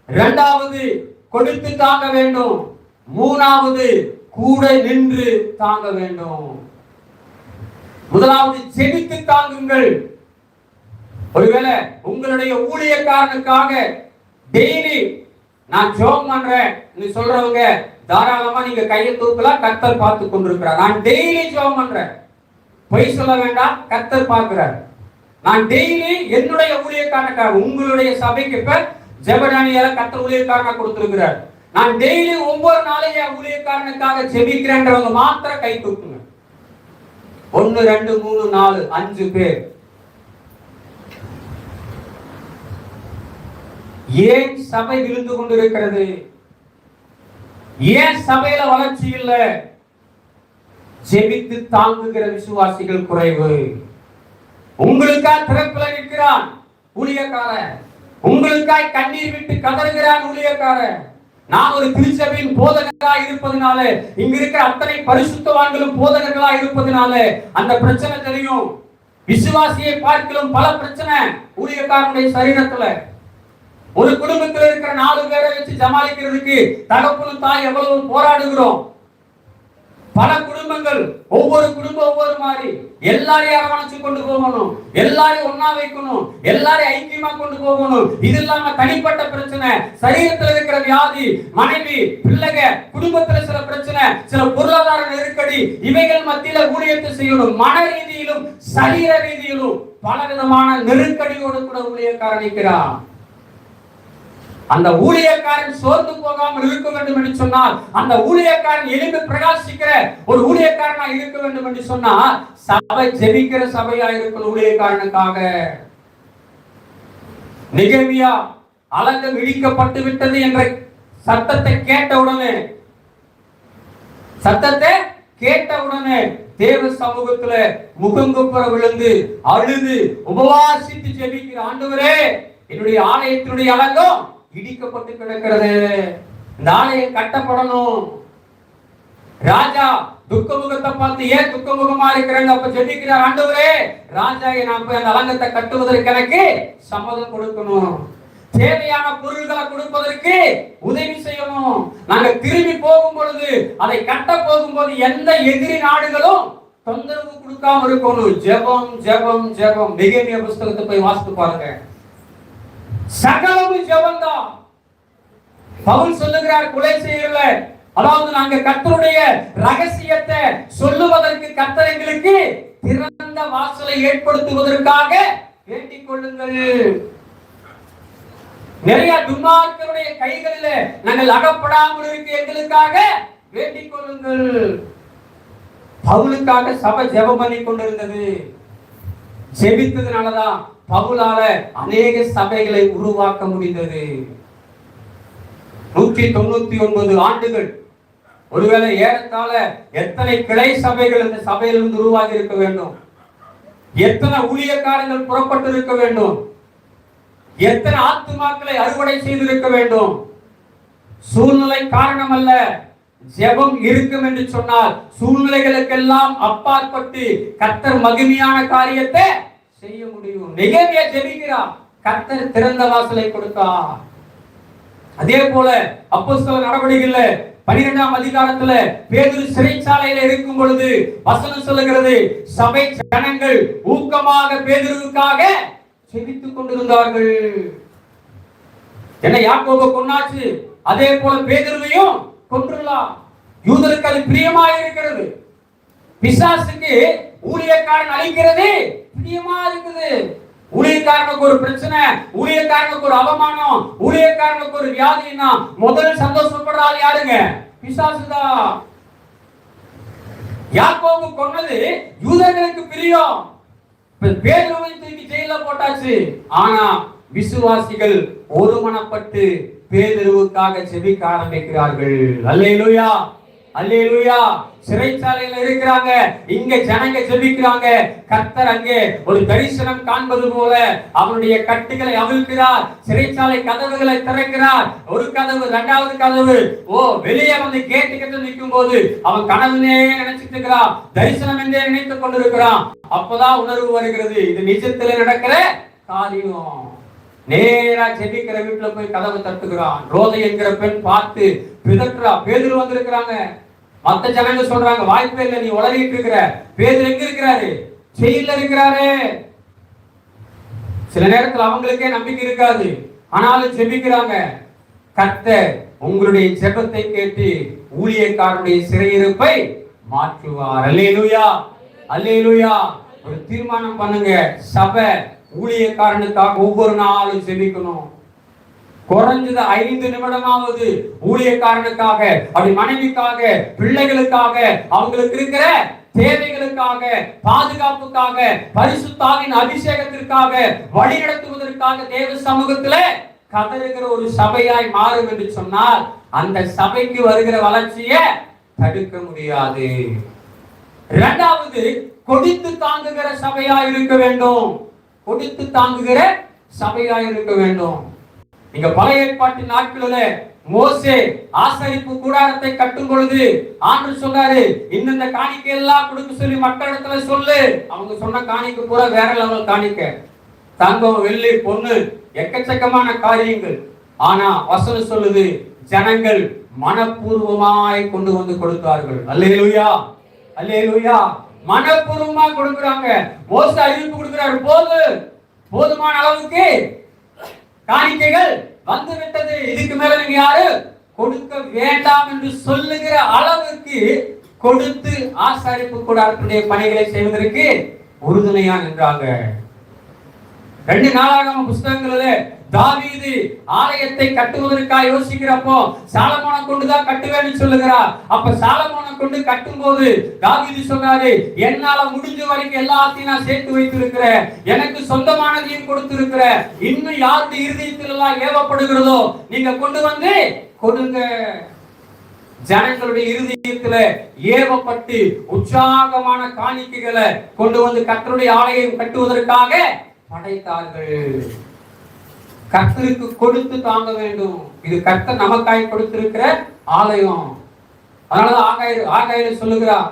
2வது கொடுத்து தாங்க வேண்டும். 3வது கூட நின்று தாங்க வேண்டும். முதலாவது ஜெபித்து தாங்குங்கள். ஒருவேளை உங்களுடைய ஊழியக்காரனுக்காக டெய்லி நான் ஜெபம் பண்றேன் சொல்றவங்க தாராளமா நீங்க கையை தூக்கலாம். கர்த்தர் பார்த்து கொண்டிருக்கிறார். நான் டெய்லி ஜெபம் பண்றேன், பொய் சொல்ல வேண்டாம், கர்த்தர் பார்க்கிறார். நான் டெய்லி என்னுடைய ஊழியக்காரனுக்காக, உங்களுடைய சபைக்கு இப்ப ஜெபடானியால கர்த்தர் ஊழியக்காரனா கொடுத்திருக்கிறார். நான் டெய்லி ஒவ்வொரு நாளையும் என் ஊழியக்காரனுக்காக ஜெபிக்கிறேன்றவங்க மாத்திரம் கை தூக்குங்க. 1 2 3 4 5 பேர். ஏன் சபை விழுந்து கொண்டிருக்கிறது? ஏன் சபையில வளர்ச்சி இல்லை? ஜெபித்து தாங்குகிற விசுவாசிகள் குறைவு. உங்களுக்காக திறப்பில் நிற்கிறான் ஊழியக்காரன், உங்களுக்காய் கண்ணீர் விட்டு கதறுகிறான் ஊழியக்காரன். நான் ஒரு திருச்சபையின் போதகராக இருப்பதனால, இங்க இருக்கிற அத்தனை பரிசுத்தவான்களும் போதகர்களாக இருப்பதனால அந்த பிரச்சனை தெரியும். விசுவாசியை பார்க்கலும் பல பிரச்சனை ஊழியக்காரனுடைய சரீரத்துல. ஒரு குடும்பத்தில் இருக்கிற 4 பேரை வச்சு சமாளிக்கிறதுக்கு தகப்பனும் தாய் எவ்வளவு போராடுகிறோம். பல குடும்பங்கள், ஒவ்வொரு குடும்பம் ஒவ்வொரு மாதிரி. எல்லாரையும் அரவணைச்சு கொண்டு போகணும், எல்லாரையும் ஒன்னா வைக்கணும், எல்லாரையும் ஐக்கியமா கொண்டு போகணும். இது இல்லாம தனிப்பட்ட பிரச்சனை, சரீரத்தில் இருக்கிற வியாதி, மனைவி, பிள்ளைங்க, குடும்பத்துல சில பிரச்சனை, சில பொருளாதார நெருக்கடி, இவைகள் மத்தியில ஊழியத்தை செய்யணும். மன ரீதியிலும் சரீர ரீதியிலும் பலவிதமான நெருக்கடியோடு கூட ஊழியக்காரன் இருக்கிறார். அந்த ஊழியக்காரன் சோர்ந்து போகாமல் இருக்க வேண்டும் என்று சொன்னால், அந்த ஊழியக்காரன் எழுந்து பிரகாசிக்கிற ஒரு ஊழியக்காரனா இருக்க வேண்டும் என்று சொன்னால், சபை ஜெபிக்கிற சபையா இருக்கணும் ஊழியக்காரனுக்காக. நெகேமியா அலங்கம் இடிக்கப்பட்டு விட்டது என்ற சத்தத்தை கேட்ட உடனே தேவ சமூகத்துல முகங்குப்புற விழுந்து அழுது உபவாசித்து ஜெபிக்கிற, ஆண்டவரே என்னுடைய ஆலயத்தினுடைய அலங்கம் இடிக்கப்பட்டு கிடக்கிறது, இந்த ஆலயம் கட்டப்படணும். ராஜா துக்க முகத்தை பார்த்து ஏன் துக்க முகமா இருக்கிறாங்க? அப்ப ஜெபிக்கிறார், ஆண்டவரே ராஜா நான் போய் அந்த அலங்கத்தை கட்டுவதற்கு எனக்கு சம்மதம் கொடுக்கணும், தேவையான பொருள்களை கொடுப்பதற்கு உதவி செய்யணும். நாங்க திரும்பி போகும் பொழுது, அதை கட்ட போகும்போது எந்த எதிரி நாடுகளும் தொந்தரவு கொடுக்காம இருக்கணும். ஜெபம் ஜெபம் ஜெபம். நெகேமியா புஸ்தகத்தை போய் வாசித்து பாருங்க, சகலமும் ஜெபம் தான். பவுல் சொல்லுகிறார் கொலோசியர்ல, அதாவது நாங்க கர்த்தருடைய ரகசியத்தை சொல்லுவதற்கு கர்த்தர் எங்களுக்கு திறந்த வாசலை ஏற்படுத்துவதற்காக வேண்டிக் கொள்ளுங்கள். நிறைய துன்மார்க்கருடைய கைகளில் நாங்கள் அகப்படாமல் இருக்க எங்களுக்காக வேண்டிக் கொள்ளுங்கள். பவுலுக்காக சபை ஜெபம் பண்ணி கொண்டிருந்தது. ஜெபித்ததுனாலதான் பவுலால அநேக சபைகளை உருவாக்க முடிந்தது. 199 ஆண்டுகள். ஒருவேளை ஏறத்தாழ எத்தனை கிளை சபைகள் இந்த சபையிலிருந்து உருவாகி இருக்க வேண்டும், எத்தனை ஊழியக்காரர்கள் புறப்பட்டு இருக்க வேண்டும். எத்தனை ஆத்துமாக்களை அறுவடை செய்திருக்க வேண்டும். சூழ்நிலை காரணம் அல்ல, ஜெபம் இருக்கும் என்று சொன்னால் சூழ்நிலைகளுக்கெல்லாம் அப்பாற்பட்டு கர்த்தர் மகிமையான காரியத்தை செய்ய முடியும். நெகேமியா ஜெபிக்கிறார், கர்த்தர் திறந்த வாசலை கொடுத்தார். அதே போல அப்போஸ்தலர் நடவடிக்கைகள்ல 12ஆம் அதிகாரத்துல பேதுரு சிறைச்சாலையில இருக்கும் பொழுது வசனம் சொல்லுகிறது, சபை ஜனங்கள் ஊக்கமாக பேதுருவுக்காக ஜெபித்துக் கொண்டிருந்தார்கள். என்ன, யாக்கோபை கொன்னாச்சு, அதே போல பேதுருவையும் கொன்றுலாம். யூதருக்கு அது பிரியமாக இருக்கிறது. பிசாசுக்கு ஊழியக்காரன் அழிக்கிறது பிரியமா இருக்குது. ஊழியக்காரனுக்கு ஒரு பிரச்சனை, ஊழியக்காரனுக்கு ஒரு அவமானம், ஊழியக்காரனுக்கு ஒரு வியாதினா முதல் சந்தோஷப்படுறாள் யாருங்க? பிசாசுதான். யாக்கோபு கொன்னது யூதர்களுக்கு பிரியம். பேதுருவை தூக்கி ஜெயில போட்டாச்சு. ஆனா விசுவாசிகள் ஒருமனப்பட்டு பேதுருவுக்காக ஜெபிக்க ஆரம்பிக்கிறார்கள். அல்லேலூயா, அல்லேலூயா. சிறைச்சாலையில இருக்கிறாங்க, இங்க ஜனங்க ஜெபிக்கிறாங்க. கர்த்தர் அங்கே ஒரு தரிசனம் காண்பது போல அவனுடைய கட்டுகளை அவிழ்க்கிறார். சிறைச்சாலை கதவுகளை திறக்கிறார். ஒரு கதவு, இரண்டாவது கதவு. வெளியே வந்து கேட்டு கிட்ட நிற்கும் போது அவன் கனவுனே நினைச்சிட்டு இருக்கிறான், தரிசனம் என்றே நினைத்துக் கொண்டிருக்கிறான். அப்பதான் உணர்வு வருகிறது, இது நிஜத்திலே நடக்கிற காரியம். நேரா ஜெபிக்கிற வீட்டுல போய் கதவை தட்டுகிறான். ரோதை என்கிற பெண் பார்த்து பிதற்றா. பேதுரு வந்திருக்கிறாங்க. மத்த ஜனங்க சொல்றாங்க, வாய்ப்பே இல்லை, நீ உளறிட்டு இருக்கிற. பேதுரு எங்க இருக்கிறாரு? ஜெயில இருக்கிறாரு. சில நேரத்தில் அவங்களுக்கே நம்பிக்கை இருக்காது, ஆனாலும் ஜெபிக்கிறாங்க. கர்த்தர் உங்களுடைய ஜெபத்தை கேட்டு ஊழியக்காரருடைய சிறையிருப்பை மாற்றுவார். அல்லேலூயா, அல்லேலூயா. ஒரு தீர்மானம் பண்ணுங்க, சபை ஊழியக்காரனுக்காக ஒவ்வொரு நாளும் ஜெபிக்கணும். குறைஞ்சது 5 நிமிடமாவது ஊழியக்காரனுக்காக, அப்படி மனைவிக்காக, பிள்ளைகளுக்காக, அவங்களுக்கு இருக்கிற தேவைகளுக்காக, பாதுகாப்புக்காக, பரிசுத்தாவின் அபிஷேகத்திற்காக, வழி நடத்துவதற்காக தேவ சமூகத்திலே கதறுகிற ஒரு சபையாய் மாறும் என்று சொன்னால் அந்த சபைக்கு வருகிற வளர்ச்சியை தடுக்க முடியாது. இரண்டாவது, கொடுத்து தாங்குகிற சபையாய் இருக்க வேண்டும். கொடுத்து தாங்குகிற சபையாய் இருக்க வேண்டும். நீங்க பழைய ஏற்பாட்டின் நாட்களில் மோசே ஆசரிப்பு கூடாரத்தை கட்டும் பொழுது ஆண்டவர் சொன்னாரு, இந்த காணிக்கை எல்லாம் கொடுக்க சொல்லி மக்களிடத்துல சொல்லு. அவங்க சொன்ன காணிக்கை பூரா வேற லெவல் காணிக்க, தங்கம், வெள்ளி, பொண்ணு, எக்கச்சக்கமான காரியங்கள். ஆனா வசனம் சொல்லுது, ஜனங்கள் மனப்பூர்வமாய் கொண்டு வந்து கொடுத்தார்கள். அல்லேலூயா, அல்லேலூயா. மனப்பூர்வமா கொடுக்கிறாங்க. மோசே அறிவிப்பு கொடுக்கிறார், போதுமான அளவுக்கு காணிக்கைகள் வந்து விட்டது, இதுக்கு மேல நீங்க யாரு கொடுக்க வேண்டாம் என்று சொல்லுகிற அளவுக்கு கொடுத்து ஆசாரிப்பு கூடாரத்துடைய பணிகளை செய்வதற்கு உறுதுணையா நின்றாங்க. 2 நாளாகம புஸ்தகங்களிலே தாவீது ஆலயத்தை கட்டுவதற்காக யோசிக்கிறப்போ சாலமோனை கொண்டுதான் கட்டுவேன்னு சொல்லுகிறார். அப்ப சாலமோனை கொண்டு கட்டும் போது தாவீது சொன்னாரு, என்னால முடிஞ்ச வரைக்கும் எல்லாத்தையும் நான் சேர்த்து வைத்திருக்கிறேன், எனக்கு சொந்தமானதையும் கொடுத்திருக்கிறேன், இன்னும் யாருடைய இருதயத்தில் எல்லாம் ஏவப்படுகிறதோ நீங்க கொண்டு வந்து கொடுங்க. ஜனங்களுடைய இருதயத்துல ஏவப்பட்டு உற்சாகமான காணிக்கைகளை கொண்டு வந்து கர்த்தருடைய ஆலயம் கட்டுவதற்காக படைத்தார்கள். கர்த்தருக்கு கொடுத்து தாங்க வேண்டும். இது கர்த்தர் நமக்காய் கொடுத்திருக்கிற ஆலயம். அதனாலதான் ஆகாயில சொல்லுகிறார்,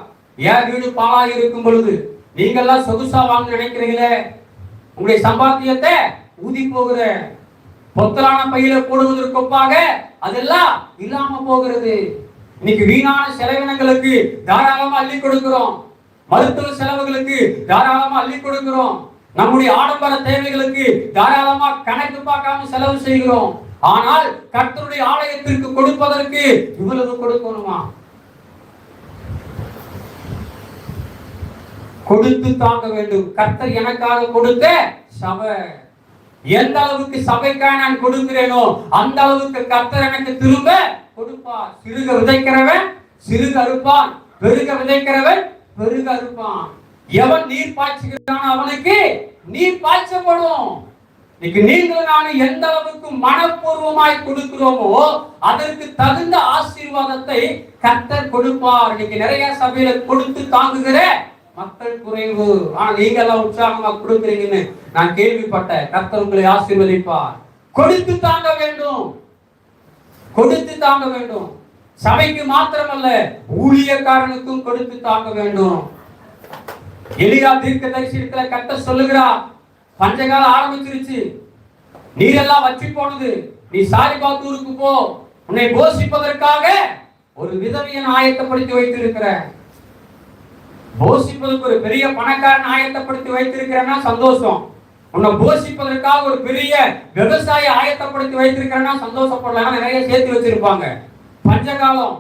என் வீடு பாழாய் இருக்கும் பொழுது நீங்க எல்லாம் சொகுசா வாங்க நினைக்கிறீங்களே, உங்களுடைய சம்பாத்தியத்தை ஊதி போகிற பொத்தலான பையில போடுவதற்கு ஒப்பாக அதெல்லாம் இல்லாம போகிறது. இன்னைக்கு வீணான செலவினங்களுக்கு தாராளமா அள்ளி கொடுக்கிறோம், மருத்துவ செலவுகளுக்கு தாராளமா அள்ளி கொடுக்கிறோம், நம்முடைய ஆடம்பர தேவைகளுக்கு தாராளமா கணக்கு பார்க்காம செலவு செய்கிறோம். ஆனால் கர்த்தருடைய ஆலயத்திற்கு கொடுப்பதற்கு இவ்வளவு கொடுக்கணுமா? கொடுத்து தாங்க வேண்டும். கர்த்தர் எனக்காக கொடுத்த சபை, எந்த அளவுக்கு சபைக்காக நான் கொடுக்கிறேனோ அந்த அளவுக்கு கர்த்தர் எனக்கு திரும்ப கொடுப்பார். சிறுக விதைக்கிறவன் சிறுக அறுப்பான், பெருக விதைக்கிறவன் பெருக அறுப்பான். எவன் நீர் பாய்ச்சுகிறான் அவனுக்கு நீர் பாய்ச்சப்படும். நீங்கள் நானும் எந்த அளவுக்கு மனப்பூர்வமாய் கொடுக்கிறோமோ அதற்கு தகுந்த ஆசீர்வாதத்தை கர்த்தர் கொடுப்பார். இன்னைக்கு நிறைய சபையில கொடுத்து தாங்குகிற மக்கள் குறைவு, ஆனா நீங்க எல்லாம் உற்சாகமா கொடுக்குறீங்கன்னு நான் கேள்விப்பட்டேன். கர்த்தர் உங்களை ஆசீர்வதிப்பார். கொடுத்து தாங்க வேண்டும், கொடுத்து தாங்க வேண்டும். சபைக்கு மாத்திரமல்ல, ஊழியக்காரனுக்கும் கொடுத்து தாங்க வேண்டும். எலியா தீர்க்கதரிசியிடத்துல கர்த்தர் சொல்லுகிறார், பஞ்சகாலம் ஆரம்பிச்சிருச்சு, நீரெல்லாம் வற்றி போனது, நீ சாரிபாத்தூருக்கு போ, உன்னை போஷிப்பதற்காக ஒரு விதவையை ஆயத்தப்படுத்தி வைத்திருக்கிற. போஷிப்பதற்கு ஒரு பெரிய பணக்காரன் ஆயத்தப்படுத்தி வைத்திருக்கிறேன்னா சந்தோஷம். உன்னை போஷிப்பதற்காக ஒரு பெரிய விவசாயி ஆயத்தப்படுத்தி வைத்திருக்கிறேன்னா சந்தோஷப்படலாம், நிறைய சேர்த்து வச்சிருப்பாங்க. பஞ்சகாலம்.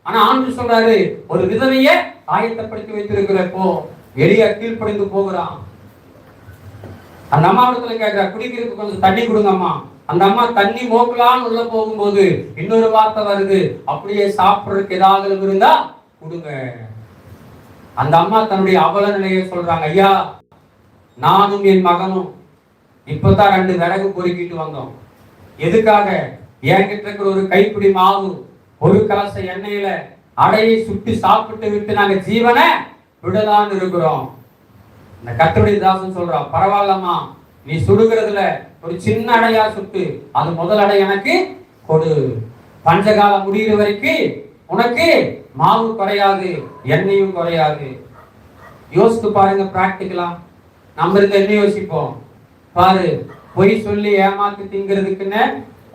ஆனா ஆண்டு சொல்றாரு, ஒரு விதவையை ஆயத்தப்படுத்தி வைத்திருக்கிறப்போ எலியா கீழ்ப்படிந்து போகிறான். அந்த அம்மா இடத்துல கேட்கிற, குடிக்கிறதுக்கு கொஞ்சம் தண்ணி கொடுங்கம்மா. அந்த அம்மா தண்ணி மோக்கலான்னு உள்ள போகும்போது இன்னொரு வார்த்தை வருது, அப்படியே சாப்பிடுறதுக்கு ஏதாவது இருந்தா கொடுங்க. அந்த அம்மா தன்னுடைய அவல நிலையை சொல்றாங்க, ஐயா நானும் என் மகனும் இப்பதான் 2 விறகு பொறுக்கிட்டு வந்தோம். எதுக்காக? என்கிட்ட இருக்கிற ஒரு கைப்பிடி மாவு, ஒரு கலச எண்ணெயில அடையை சுட்டு சாப்பிட்டு விட்டு நாங்க ஜீவனை விடலான்னு இருக்கிறோம். இந்த கர்த்தருடைய தாசன் சொல்றான், பரவாயில்லம்மா, நீ சுடுகிறதுல ஒரு சின்ன அடையா சுட்டு அது முதல் அடை எனக்கு கொடு. பஞ்சகாலம் முடிகிற வரைக்கும் உனக்கு மாவு குறையாது, எண்ணெயும் குறையாது. யோசித்து பாருங்க, பிராக்டிக்கலா. நம்ம இருந்த என்ன யோசிப்போம் பாரு, பொய் சொல்லி ஏமாத்து திங்கிறதுக்குன்னு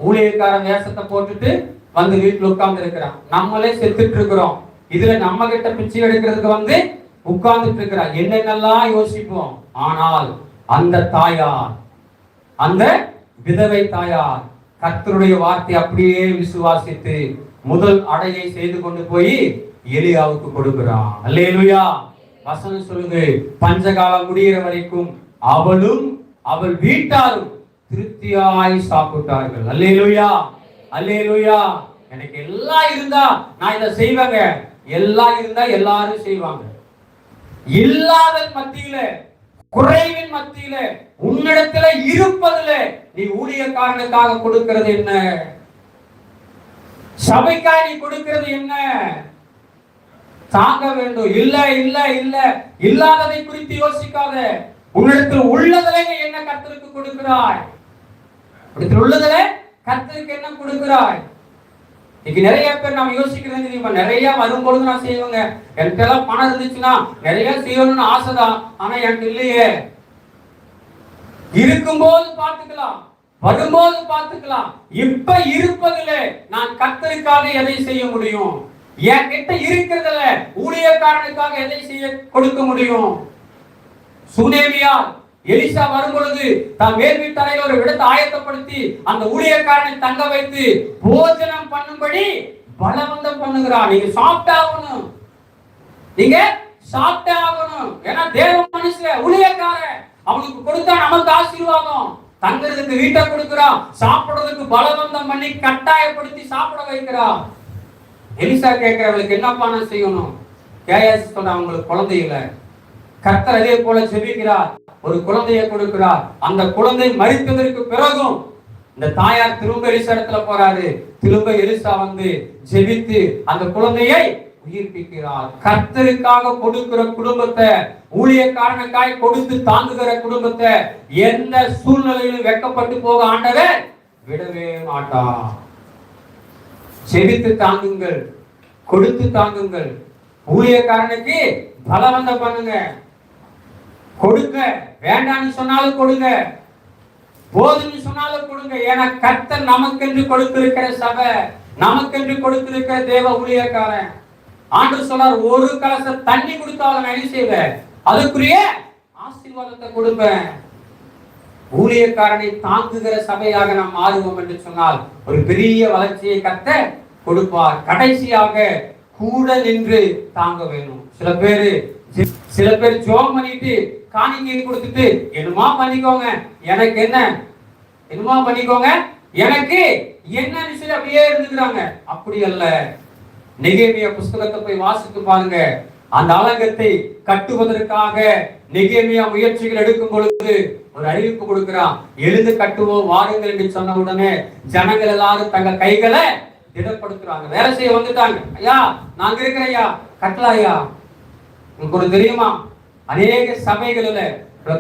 ஊழியக்காரன் வேஷத்தை போட்டுட்டு வந்து வீட்டுல உட்கார்ந்து இருக்கிறான். நம்மளே செத்துட்டு இருக்கிறோம், இதுல நம்ம கிட்ட பிச்சை எடுக்கிறதுக்கு உட்கார்ந்துட்டு இருக்கிறான். என்னென்னலாம் யோசிப்போம். ஆனால் அந்த தாயார், அந்த விதவை தாயார் கர்த்தருடைய வார்த்தை அப்படியே விசுவாசித்து முதல் அடையை செய்து கொண்டு போய் எலியாவுக்கு கொடுக்கிறான். அல்லேலூயா. வசனம் சொல்லுங்க, பஞ்சகாலம் முடிகிற வரைக்கும் அவளும் அவள் வீட்டாரும் திருப்தியாய் சாப்பிட்டார்கள். அல்லேலூயா, அல்லேலூயா. எனக்கு எல்லாம் இருந்தா நான் இதை செய்வேங்க. எல்லாம் இருந்தா எல்லாரும் செய்வாங்க. இல்லாத மத்தியில, குறைவின் மத்தியில, உன்னிடத்துல இருப்பதுல நீ ஊழியக்காரனுக்காக கொடுக்கிறது என்ன? சபைக்காக நீ கொடுக்கிறது என்ன? தாங்க வேண்டும். இல்ல இல்ல இல்ல, இல்லாததை குறித்து யோசிக்காத. உன்னிடத்தில் உள்ளதிலே என்ன கர்த்தருக்கு கொடுக்கிறாய்? உள்ளதுல கர்த்தருக்கு என்ன கொடுக்கிறாய்? இன்னைக்கு நிறைய பேர் நாம யோசிக்கிறது, நிறைய வரும்பொழுது நான் செய்வேங்க, என்கிட்ட எல்லாம் பணம் இருந்துச்சுன்னா நிறைய செய்யணும்னு ஆசைதான், ஆனா எனக்கு இல்லையே. இருக்கும்போது பார்த்துக்கலாம், வரும்போது பார்த்துக்கலாம். இப்ப இருப்பதுல நான் கர்த்தருக்காக எதை செய்ய முடியும்? என் கிட்ட இருக்கிறதுல ஊழியக்காரனுக்காக எதை செய்ய கொடுக்க முடியும்? சுனேமியா எலிசா வரும்பொழுது தான் மேல் வீட்டறையில் ஒரு இடத்தை ஆயத்தப்படுத்தி அந்த ஊழியக்காரனை தங்க வைத்து போஜனம் பண்ணும்படி பலவந்தம் பண்ணுகிறான். நீங்க சாப்பிட்டாகணும், நீங்க சாப்பிட்டாகணும். ஏன்னா தேவ மனுஷன் ஊழியக்காரன், அவனுக்கு கொடுத்தா நமக்கு ஆசீர்வாதம். தங்கிறதுக்கு வீட்டை கொடுக்கிறான், சாப்பிடுறதுக்கு பலவந்தம் பண்ணி கட்டாயப்படுத்தி சாப்பிட வைக்கிறான். எலிசா கேட்கிறவங்களுக்கு என்னப்பா நான் செய்யணும்? கேயாசி சொன்ன, அவங்களுக்கு குழந்தை இல்லை. கர்த்தர் அதே போல ஜெபிக்கிறார், ஒரு குழந்தையை கொடுக்கிறார். அந்த குழந்தை மரித்ததற்கு பிறகும் இந்த தாயார் திரும்ப எலிசா இடத்துல போறாரு. திரும்ப எலிசா ஜெபித்து அந்த குழந்தையை உயிர்ப்பிக்கிறார். கர்த்தருக்காக கொடுக்கிற குடும்பத்தை, ஊழியக்காரனுக்காய் கொடுத்து தாங்குகிற குடும்பத்தை எந்த சூழ்நிலையிலும் வெட்கப்பட்டு போக ஆண்டவர் விடவே மாட்டார். ஜெபித்து தாங்குங்கள், கொடுத்து தாங்குங்கள். ஊழியக்காரனுக்கு பலவந்தம் பண்ணுங்க, கொடுங்க. வேண்டாம்னு சொன்னாலும் கொடுங்க, போதும்னு சொன்னாலும் கொடுங்க. ஏன்னா கர்த்தர் நமக்கென்று கொடுத்திருக்கிற சபை, நமக்கென்று கொடுத்திருக்கிற தேவ ஊழியக்காரன். ஆண்டவர் சொன்னார், ஒரு கலச தண்ணி கொடுத்தாலும் நான் என்ன செய்வேன்? அதுக்குரிய ஆசீர்வாதத்தை கொடுப்பேன். ஊழியக்காரனை தாங்குகிற சபையாக நாம் மாறுவோம் என்று சொன்னால் ஒரு பெரிய வளர்ச்சியை கர்த்தர் கொடுப்பார். கடைசியாக கூட நின்று தாங்க வேணும். சில பேர் ஜோம் பண்ணிட்டு காணிக்கை கொடுத்துட்டு என்னமா பண்ணிக்கோங்க, எனக்கு என்ன, என்னமா பண்ணிக்கோங்க, எனக்கு என்னன்னு சொல்லி அப்படியே இருந்துக்கிறாங்க. அப்படி அல்ல. நெகேமியா புஸ்தகத்தை போய் வாசித்து பாருங்க. அந்த அலங்கத்தை கட்டுவதற்காக நெகேமியா முயற்சிகள் எடுக்கும் பொழுது ஒரு அறிவிப்பு கொடுக்கிறான், எழுந்து கட்டுவோம் வாருங்கள் என்று சொன்ன உடனே ஜனங்கள் எல்லாரும் தங்கள் கைகளை திடப்படுத்துறாங்க. வேலை செய்ய வந்துட்டாங்க. ஐயா நாங்க இருக்கிற ஐயா, கட்டலாயா, உங்களுக்கு தெரியுமா, அநேக சபைகளில்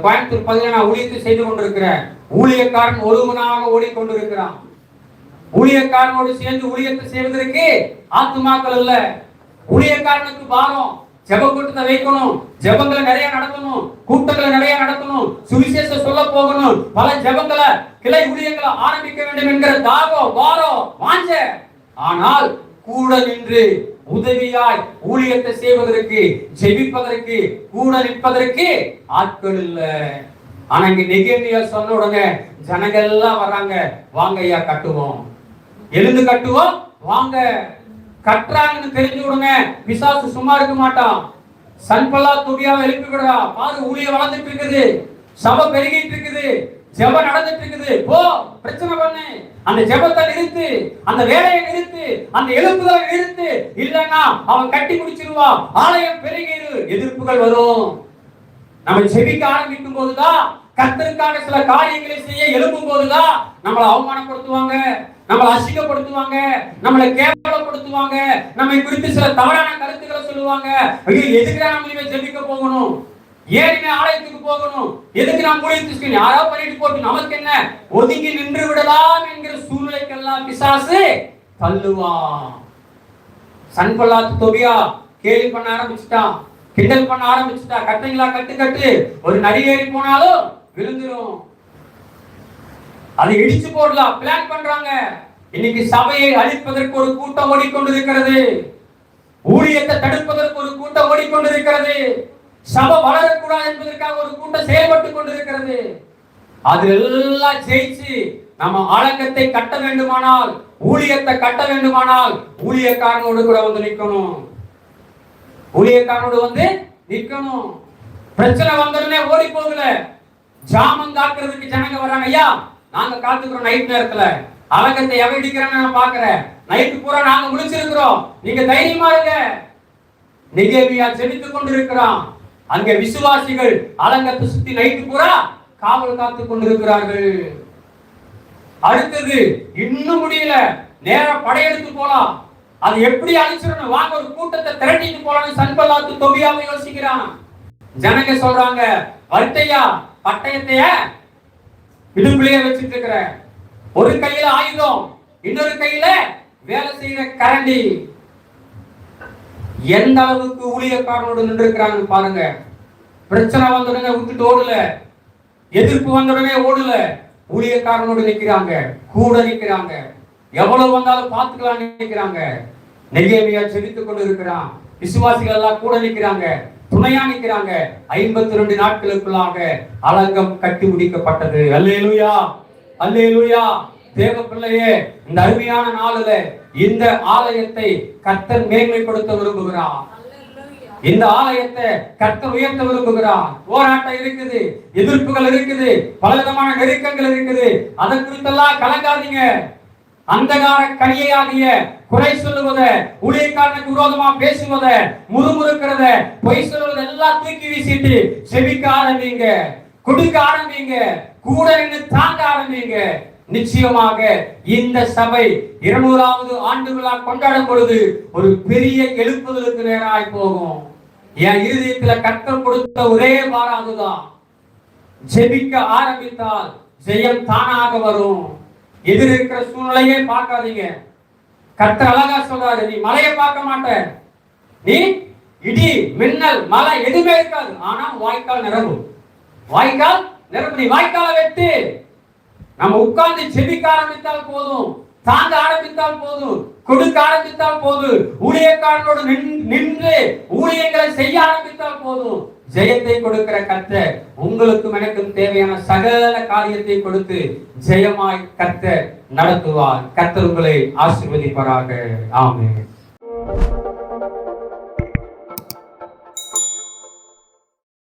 கோயம்புத்தூர் பகுதியில் நான் ஊழியத்தை செய்து கொண்டிருக்கிறேன். ஊழியக்காரன் ஒருவனாக ஓடிக்கொண்டிருக்கிறான். ஊழியக்காரனோடு சேர்ந்து ஊழியத்தை செய்வதற்கு ஆத்துமாக்கள் இல்ல. ஊழியக்காரனுக்கு பாரம், ஜெப கூட்டத்தை வைக்கணும், ஜெபங்களை நிறைய நடத்தணும், கூட்டங்களை நிறைய நடத்தணும், சுவிசேஷம் சொல்ல போகணும், பல ஜெபங்களை கிளை ஊழியங்களை ஆரம்பிக்க வேண்டும் என்கிற தாகம், பாரம், வாஞ்ச. ஆனால் கூட நின்று உதவியாய் ஊழியத்தை செய்வதற்கு, ஜெபிப்பதற்கு, கூட நிற்பதற்கு ஆட்கள் இல்ல. ஆனா இங்க நெகேமியா சொன்ன உடனே ஜனங்கள் எல்லாம் வர்றாங்க. வாங்க ஐயா கட்டுவோம், எழுந்து கட்டுவோம், வாங்க. கட்டுறாங்கன்னு தெரிஞ்ச உடனே பிசாசு சும்மா இருக்க மாட்டான். சன்பல்லாத் தொபியாவை எழுப்பி விடுறா. பாரு, ஊழியம் வளர்ந்துட்டு இருக்குது, சபை பெருகிட்டு இருக்குது, ஜெபம் நடந்துட்டு இருக்குது, போ பிரச்சனை பண்ணு, அந்த ஜெபத்தை நிறுத்து, அந்த வேலையை நிறுத்து, அந்த எழுப்புதலை நிறுத்து, இல்லைன்னா அவன் கட்டி முடிச்சிருவான், ஆலயம் பெருகிரு. எதிர்ப்புகள் வரும். நம்ம ஜெபிக்க ஆரம்பிக்கும் போதுதான், கர்த்தருக்கான சில காரியங்களை செய்ய எழுப்பும் போதுதான் நம்மளை அவமானப்படுத்துவாங்க, நம்மளை அசிங்கப்படுத்துவாங்க, நம்மளை கேவலப்படுத்துவாங்க, நம்மை குறித்து சில தவறான கருத்துக்களை சொல்லுவாங்க. எதுக்கு நம்ம ஜெபிக்க போகணும், ஏன் ஆலயத்துக்கு போகணும், எதுக்கு நாம் ஊழியத்துக்கு யாராவது பண்ணிட்டு போட்டு நமக்கு என்ன, ஒதுங்கி நின்று விடலாம் என்கிற சூழ்நிலைக்கெல்லாம் பிசாசு தள்ளுவான். சன்பல்லாத் தொபியா கேலி பண்ண ஆரம்பிச்சுட்டான், கிண்டல் பண்ண ஆரம்பிச்சுட்டா. கட்டுங்களா, கட்டு கட்டு, ஒரு நடிகேறி போனாலும் விழுந்துரும். அதை இடிச்சு போடலாம் பிளான் பண்றாங்க. இன்னைக்கு சபையை அழிப்பதற்கு ஒரு கூட்டம் ஓடிக்கொண்டிருக்கிறது, ஊழியத்தை தடுப்பதற்கு ஒரு கூட்டம் ஓடிக்கொண்டிருக்கிறது, சபை வளரக்கூடாது என்பதற்காக ஒரு கூட்டம் செயல்பட்டு கொண்டிருக்கிறது. அதெல்லாம் ஜெயிச்சு நம்ம ஆலயத்தை கட்ட வேண்டுமானால், ஊழியத்தை கட்ட வேண்டுமானால் ஊழியக்காரனோடு கூட வந்து நிற்கணும், ஊழியக்காரனோடு வந்து நிற்கணும். பிரச்சனை வந்ததுமே ஓடி போகல. ஜாமம் காக்கிறதுக்கு ஜனங்க வராங்க. ஐயா நாங்க காத்துக்கிறோம், நைட் நேரத்துல அலங்கத்தை எவடிக்கிறேன்னு நான் பாக்குறேன், நைட்டு பூரா நாங்க முடிச்சிருக்கிறோம், நீங்க தைரியமா இருங்க. நெகேமியா ஜெபித்துக் கொண்டிருக்கிறான். அங்கே விசுவாசிகள் அலங்கத்தை சுத்தி நைட்டு பூரா காவல் காத்து கொண்டிருக்கிறார்கள். அடுத்தது இன்னும் முடியல, நேரம் படையெடுத்து போலாம், அது எப்படி அழிச்சிடணும், வாங்க ஒரு கூட்டத்தை திரட்டிட்டு போலான்னு சன்பல்லாத் தொபியாவை யோசிக்கிறான். ஜனங்க சொல்றாங்க, வர்த்தையா பட்டயத்தைய இடுப்புலயே வச்சிட்டு இருக்கிற, ஒரு கையில ஆயுதம், இன்னொரு கையில வேலை செய்யற கரண்டி. எந்த அளவுக்கு ஊழியக்காரனோடு நின்று இருக்கிறாங்க பாருங்க. பிரச்சனை வந்தவுடனே விட்டுட்டு ஓடல, எதிர்ப்பு வந்தவுடனே ஓடல, ஊழியக்காரனோடு நிற்கிறாங்க, கூட நிற்கிறாங்க, எவ்வளவு வந்தாலும் பார்த்துக்கலாம் நினைக்கிறாங்க. நெகேமியா ஜெபித்துக் கொண்டு இருக்கிறான், விசுவாசிகள் எல்லாம் கூட நிற்கிறாங்க, துணையா நிற்கிறாங்க. 52 நாட்களுக்குள்ளாக அலங்கம் கட்டி முடிக்கப்பட்டது. அல்லேலூயா, அல்லேலூயா. தேவ பிள்ளையே, இந்த அருமையான நாளில இந்த ஆலயத்தை கர்த்தர் மேன்மைப்படுத்த விரும்புகிறார். இந்த ஆலயத்தை கர்த்தர் உயர்த்த விரும்புகிறார். போராட்டம் இருக்குது, எதிர்ப்புகள் இருக்குது, பலவிதமான நெருக்கங்கள் இருக்குது. அதை குறித்தெல்லாம் கலங்காதீங்க. அந்தகார கனியாகிய குறை சொல்லுவத, ஊழியக்காரனுக்கு விரோதமா பேசுவத, முறுமுறுக்கிறத, பொய் சொல்லுவத எல்லாம் தூக்கி வீசிட்டு செபிக்க ஆரம்பிங்க, கொடுக்க ஆரம்பிங்க, கூட நின்று தாங்க ஆரம்பிங்க. நிச்சயமாக இந்த சபை 200வது ஆண்டு விழா கொண்டாடும் பொழுது ஒரு பெரிய எழுப்புதலுக்கு நேராய் போகும். என் இருதயத்துல கர்த்தர் கொடுத்த ஒரே வாரம் அதுதான். ஜெபிக்க ஆரம்பித்தால் ஜெயம் தானாக வரும். எதிர் இருக்கிற சூழ்நிலையே பார்க்காதீங்க. கர்த்தர் அழகா சொல்றாரு, நீ மலையை பார்க்க மாட்ட, நீ இடி மின்னல் மலை எதுவுமே இருக்காது, ஆனா வாய்க்கால் நிரம்பும், வாய்க்கால் நிரம்பு. நீ வாய்க்கால வெட்டு. நம்ம உட்கார்ந்து ஜெபிக்க ஆரம்பித்தால் போதும், தாங்க ஆரம்பித்தால் போதும், கொடுக்க ஆரம்பித்தால் போதும், ஊழியக்காரனோடு நின்று ஊழியங்களை செய்ய ஆரம்பித்தால் போதும், ஜெயத்தை கொடுக்கிற கர்த்தர் உங்களுக்கும் எனக்கும் தேவையான சகல காரியத்தை கொடுத்து ஜெயமாய் கர்த்தர் நடத்துவார். கர்த்தர் உங்களை ஆசீர்வதிப்பாராக. ஆமென்.